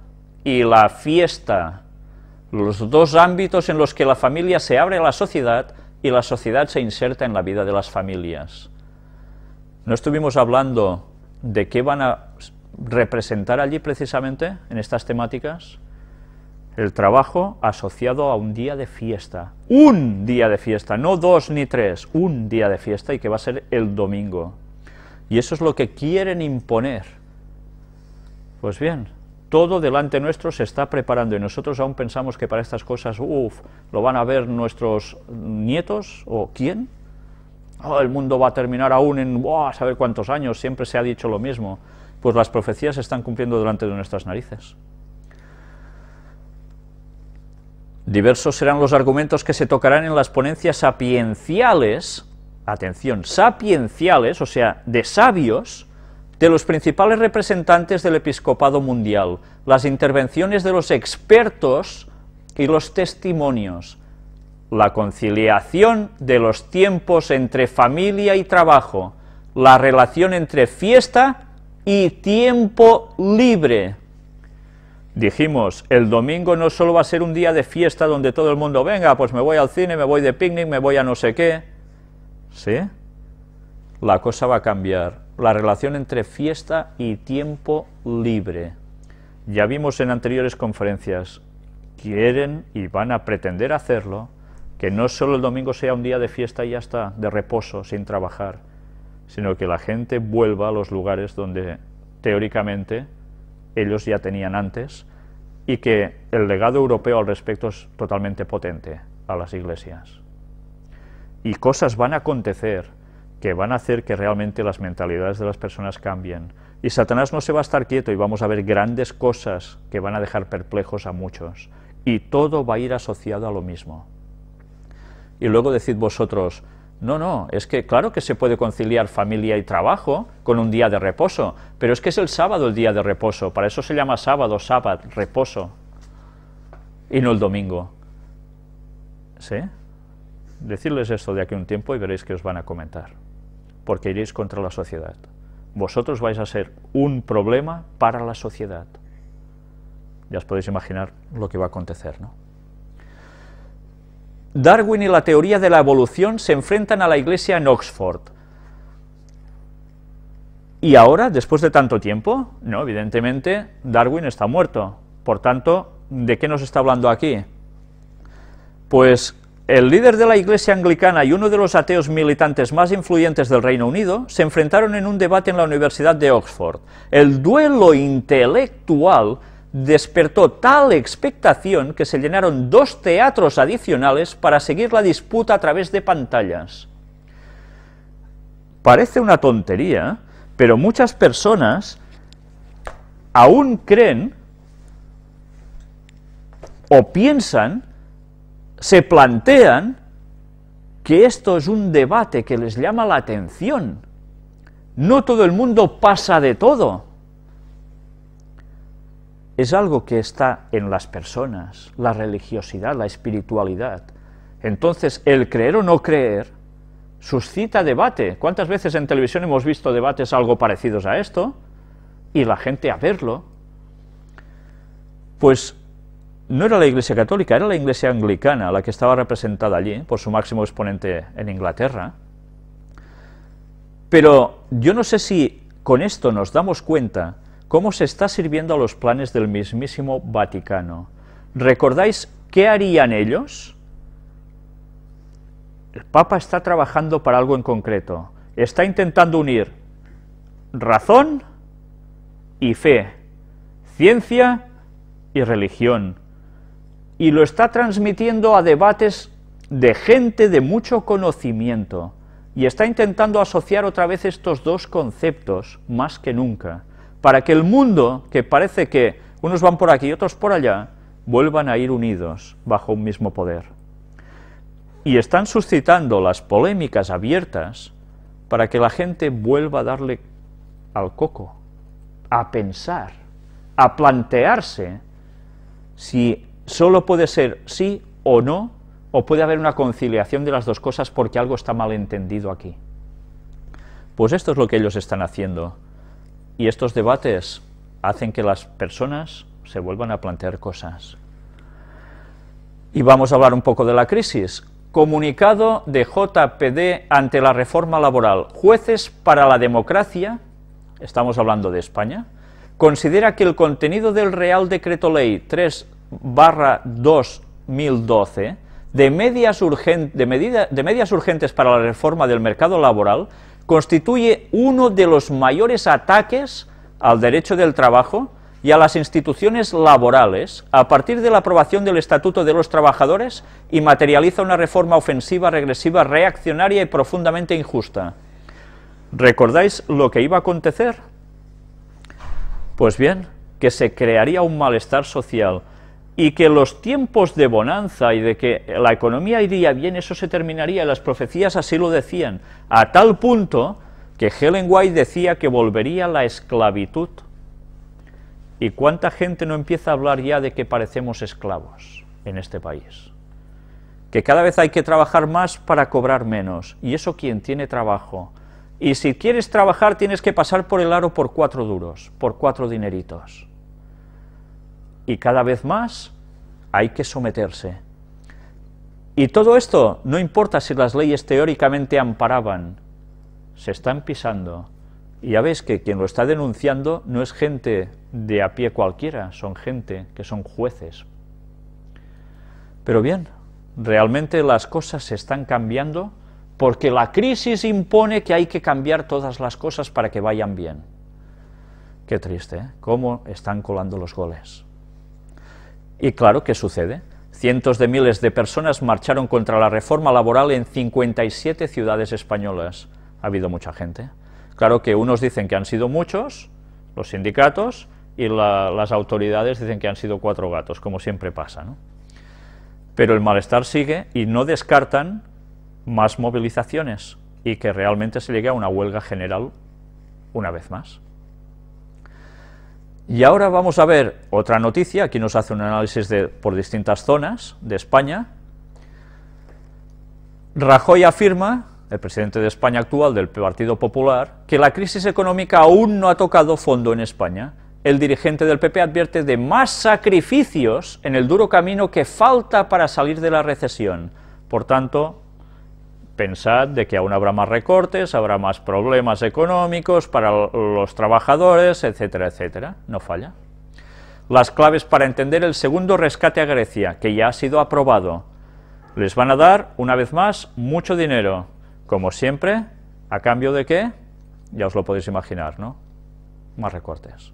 y la fiesta, los 2 ámbitos en los que la familia se abre a la sociedad y la sociedad se inserta en la vida de las familias. ¿No estuvimos hablando de qué van a representar allí precisamente en estas temáticas? El trabajo asociado a un día de fiesta. Un día de fiesta, no 2 ni 3, un día de fiesta, y que va a ser el domingo. Y eso es lo que quieren imponer. Pues bien, todo delante nuestro se está preparando y nosotros aún pensamos que para estas cosas, lo van a ver nuestros nietos, ¿o quién? El mundo va a terminar aún en, a saber cuántos años, siempre se ha dicho lo mismo. Pues las profecías se están cumpliendo delante de nuestras narices. Diversos serán los argumentos que se tocarán en las ponencias sapienciales, atención, sapienciales, o sea, de sabios, de los principales representantes del episcopado mundial, las intervenciones de los expertos y los testimonios, la conciliación de los tiempos entre familia y trabajo, la relación entre fiesta y tiempo libre. Dijimos, el domingo no solo va a ser un día de fiesta donde todo el mundo, venga, pues me voy al cine, me voy de picnic, me voy a no sé qué. ¿Sí? La cosa va a cambiar. La relación entre fiesta y tiempo libre. Ya vimos en anteriores conferencias, quieren y van a pretender hacerlo, que no solo el domingo sea un día de fiesta y ya está, de reposo, sin trabajar, sino que la gente vuelva a los lugares donde teóricamente ellos ya tenían antes, y que el legado europeo al respecto es totalmente potente a las iglesias. Y cosas van a acontecer que van a hacer que realmente las mentalidades de las personas cambien. Y Satanás no se va a estar quieto y vamos a ver grandes cosas que van a dejar perplejos a muchos. Y todo va a ir asociado a lo mismo. Y luego decid vosotros, no, es que claro que se puede conciliar familia y trabajo con un día de reposo, pero es que es el sábado el día de reposo, para eso se llama sábado, sábado, reposo, y no el domingo. ¿Sí? Decidles esto de aquí a un tiempo y veréis que os van a comentar, porque iréis contra la sociedad. Vosotros vais a ser un problema para la sociedad. Ya os podéis imaginar lo que va a acontecer, ¿no? Darwin y la teoría de la evolución se enfrentan a la Iglesia en Oxford. ¿Y ahora, después de tanto tiempo? No, evidentemente, Darwin está muerto. Por tanto, ¿de qué nos está hablando aquí? Pues el líder de la Iglesia anglicana y uno de los ateos militantes más influyentes del Reino Unido se enfrentaron en un debate en la Universidad de Oxford. El duelo intelectual despertó tal expectación que se llenaron 2 teatros adicionales para seguir la disputa a través de pantallas. Parece una tontería, pero muchas personas aún creen o piensan, se plantean que esto es un debate que les llama la atención. No todo el mundo pasa de todo. Es algo que está en las personas, la religiosidad, la espiritualidad. Entonces, el creer o no creer suscita debate. ¿Cuántas veces en televisión hemos visto debates algo parecidos a esto? Y la gente a verlo. Pues no era la Iglesia Católica, era la Iglesia Anglicana la que estaba representada allí, por su máximo exponente en Inglaterra. Pero yo no sé si con esto nos damos cuenta cómo se está sirviendo a los planes del mismísimo Vaticano. ¿Recordáis qué harían ellos? El Papa está trabajando para algo en concreto. Está intentando unir razón y fe, ciencia y religión. Y lo está transmitiendo a debates de gente de mucho conocimiento. Y está intentando asociar otra vez estos 2 conceptos, más que nunca, para que el mundo, que parece que unos van por aquí y otros por allá, vuelvan a ir unidos bajo un mismo poder. Y están suscitando las polémicas abiertas para que la gente vuelva a darle al coco, a pensar, a plantearse si solo puede ser sí o no, o puede haber una conciliación de las 2 cosas porque algo está mal entendido aquí. Pues esto es lo que ellos están haciendo. Y estos debates hacen que las personas se vuelvan a plantear cosas. Y vamos a hablar un poco de la crisis. Comunicado de JPD ante la reforma laboral. Jueces para la democracia, estamos hablando de España, considera que el contenido del Real Decreto Ley 3/2012 de medidas urgentes para la reforma del mercado laboral constituye uno de los mayores ataques al derecho del trabajo y a las instituciones laborales a partir de la aprobación del Estatuto de los Trabajadores y materializa una reforma ofensiva, regresiva, reaccionaria y profundamente injusta. ¿Recordáis lo que iba a acontecer? Pues bien, que se crearía un malestar social y que los tiempos de bonanza y de que la economía iría bien, eso se terminaría, y las profecías así lo decían, a tal punto que Ellen White decía que volvería la esclavitud. ¿Y cuánta gente no empieza a hablar ya de que parecemos esclavos en este país? Que cada vez hay que trabajar más para cobrar menos, y eso quien tiene trabajo. Y si quieres trabajar tienes que pasar por el aro por 4 duros, por 4 dineritos. Y cada vez más hay que someterse. Y todo esto, no importa si las leyes teóricamente amparaban, se están pisando. Y ya ves que quien lo está denunciando no es gente de a pie cualquiera, son gente que son jueces. Pero bien, realmente las cosas se están cambiando porque la crisis impone que hay que cambiar todas las cosas para que vayan bien. Qué triste, ¿eh? Cómo están colando los goles. Y claro, ¿qué sucede? Cientos de miles de personas marcharon contra la reforma laboral en 57 ciudades españolas. Ha habido mucha gente. Claro que unos dicen que han sido muchos, los sindicatos, y las autoridades dicen que han sido 4 gatos, como siempre pasa, ¿no? Pero el malestar sigue y no descartan más movilizaciones y que realmente se llegue a una huelga general una vez más. Y ahora vamos a ver otra noticia. Aquí nos hace un análisis por distintas zonas de España. Rajoy afirma, el presidente de España actual del Partido Popular, que la crisis económica aún no ha tocado fondo en España. El dirigente del PP advierte de más sacrificios en el duro camino que falta para salir de la recesión. Por tanto, pensad de que aún habrá más recortes, habrá más problemas económicos para los trabajadores, etcétera, etcétera. No falla. Las claves para entender el segundo rescate a Grecia, que ya ha sido aprobado. Les van a dar, una vez más, mucho dinero. Como siempre, ¿a cambio de qué? Ya os lo podéis imaginar, ¿no? Más recortes.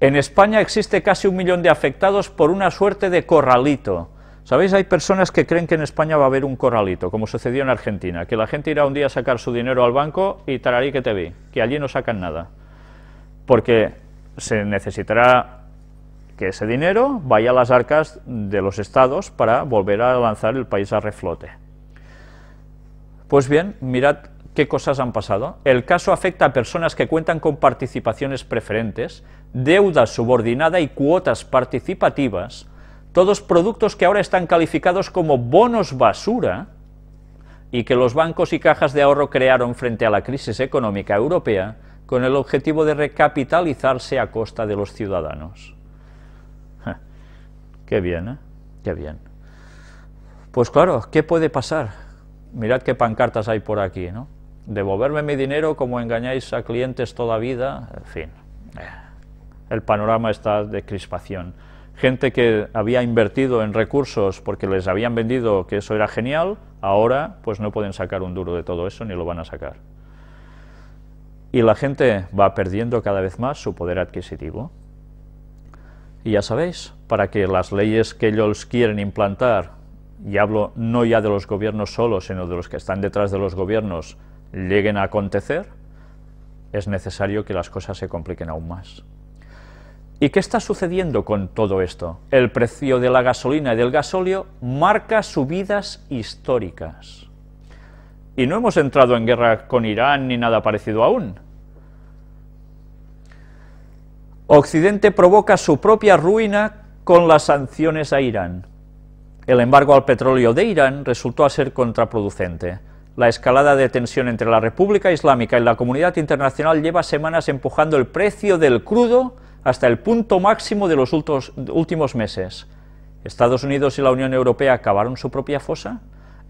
En España existe casi 1 millón de afectados por una suerte de corralito. ¿Sabéis? Hay personas que creen que en España va a haber un corralito, como sucedió en Argentina, que la gente irá un día a sacar su dinero al banco y tararí que te vi, que allí no sacan nada. Porque se necesitará que ese dinero vaya a las arcas de los estados para volver a lanzar el país a reflote. Pues bien, mirad qué cosas han pasado. El caso afecta a personas que cuentan con participaciones preferentes, deuda subordinada y cuotas participativas, todos productos que ahora están calificados como bonos basura y que los bancos y cajas de ahorro crearon frente a la crisis económica europea con el objetivo de recapitalizarse a costa de los ciudadanos. Qué bien, ¿eh? Qué bien. Pues claro, ¿qué puede pasar? Mirad qué pancartas hay por aquí, ¿no? Devolverme mi dinero como engañáis a clientes toda vida, en fin. El panorama está de crispación. Gente que había invertido en recursos porque les habían vendido que eso era genial, ahora pues no pueden sacar un duro de todo eso ni lo van a sacar. Y la gente va perdiendo cada vez más su poder adquisitivo. Y ya sabéis, para que las leyes que ellos quieren implantar, y hablo no ya de los gobiernos solos, sino de los que están detrás de los gobiernos, lleguen a acontecer, es necesario que las cosas se compliquen aún más. ¿Y qué está sucediendo con todo esto? El precio de la gasolina y del gasóleo marca subidas históricas. Y no hemos entrado en guerra con Irán ni nada parecido aún. Occidente provoca su propia ruina con las sanciones a Irán. El embargo al petróleo de Irán resultó a ser contraproducente. La escalada de tensión entre la República Islámica y la comunidad internacional lleva semanas empujando el precio del crudo hasta el punto máximo de los últimos meses. ¿Estados Unidos y la Unión Europea acabaron su propia fosa?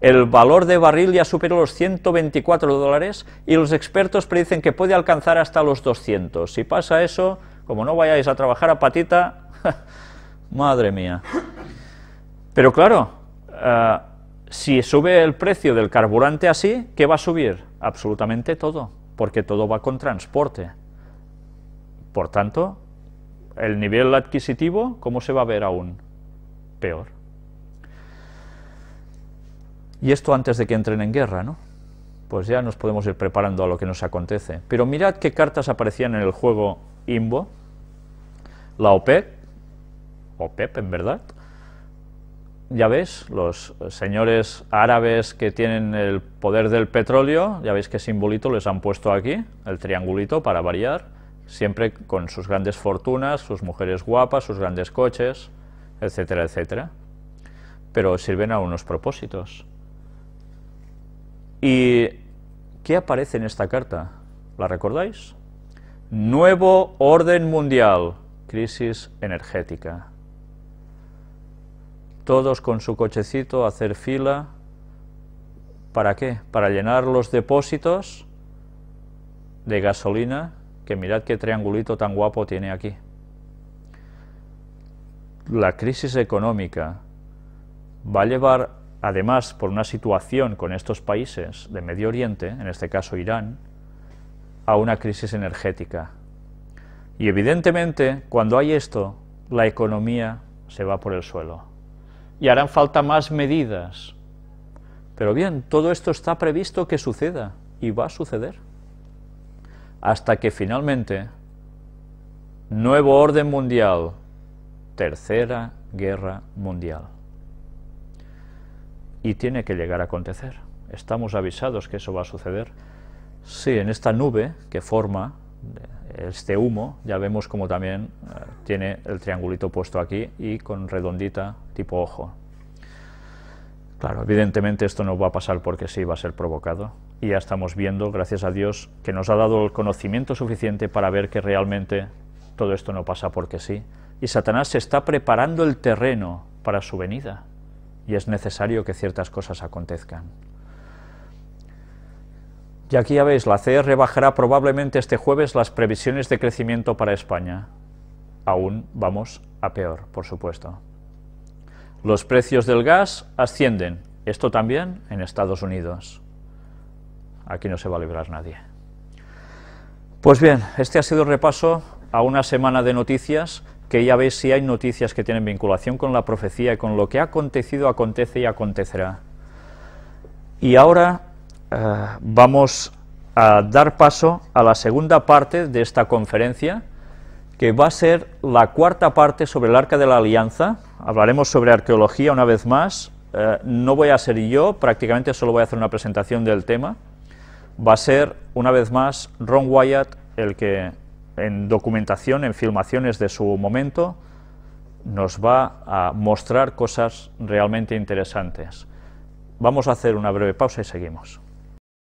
El valor de barril ya superó los $124 y los expertos predicen que puede alcanzar hasta los 200. Si pasa eso, como no vayáis a trabajar a patita, madre mía. Pero claro, si sube el precio del carburante así, ¿qué va a subir? Absolutamente todo, porque todo va con transporte. Por tanto, el nivel adquisitivo, ¿cómo se va a ver aún? Peor. Y esto antes de que entren en guerra, ¿no? Pues ya nos podemos ir preparando a lo que nos acontece. Pero mirad qué cartas aparecían en el juego INVO. La OPEP en verdad. Ya ves, los señores árabes que tienen el poder del petróleo, ya veis qué simbolito les han puesto aquí, el triangulito para variar, siempre con sus grandes fortunas, sus mujeres guapas, sus grandes coches, etcétera, etcétera. Pero sirven a unos propósitos. ¿Y qué aparece en esta carta? ¿La recordáis? Nuevo orden mundial, crisis energética. Todos con su cochecito a hacer fila. ¿Para qué? Para llenar los depósitos de gasolina, que mirad qué triangulito tan guapo tiene aquí. La crisis económica va a llevar, además, por una situación con estos países de Medio Oriente, en este caso Irán, a una crisis energética. Y evidentemente, cuando hay esto, la economía se va por el suelo. Y harán falta más medidas. Pero bien, todo esto está previsto que suceda, y va a suceder. Hasta que finalmente, nuevo orden mundial, tercera guerra mundial. Y tiene que llegar a acontecer. Estamos avisados que eso va a suceder. Sí, en esta nube que forma este humo, ya vemos como también tiene el triangulito puesto aquí y con redondita tipo ojo. Claro, evidentemente esto no va a pasar porque sí, va a ser provocado. Y ya estamos viendo, gracias a Dios, que nos ha dado el conocimiento suficiente para ver que realmente todo esto no pasa porque sí. Y Satanás se está preparando el terreno para su venida. Y es necesario que ciertas cosas acontezcan. Y aquí ya veis, la CE rebajará probablemente este jueves las previsiones de crecimiento para España. Aún vamos a peor, por supuesto. Los precios del gas ascienden, esto también en Estados Unidos. Aquí no se va a librar nadie. Pues bien, este ha sido el repaso a una semana de noticias, que ya veis si hay noticias que tienen vinculación con la profecía y con lo que ha acontecido, acontece y acontecerá. Y ahora vamos a dar paso a la segunda parte de esta conferencia, que va a ser la cuarta parte sobre el Arca de la Alianza. Hablaremos sobre arqueología una vez más. No voy a ser yo, prácticamente solo voy a hacer una presentación del tema. Va a ser, una vez más, Ron Wyatt el que, en documentación, en filmaciones de su momento, nos va a mostrar cosas realmente interesantes. Vamos a hacer una breve pausa y seguimos.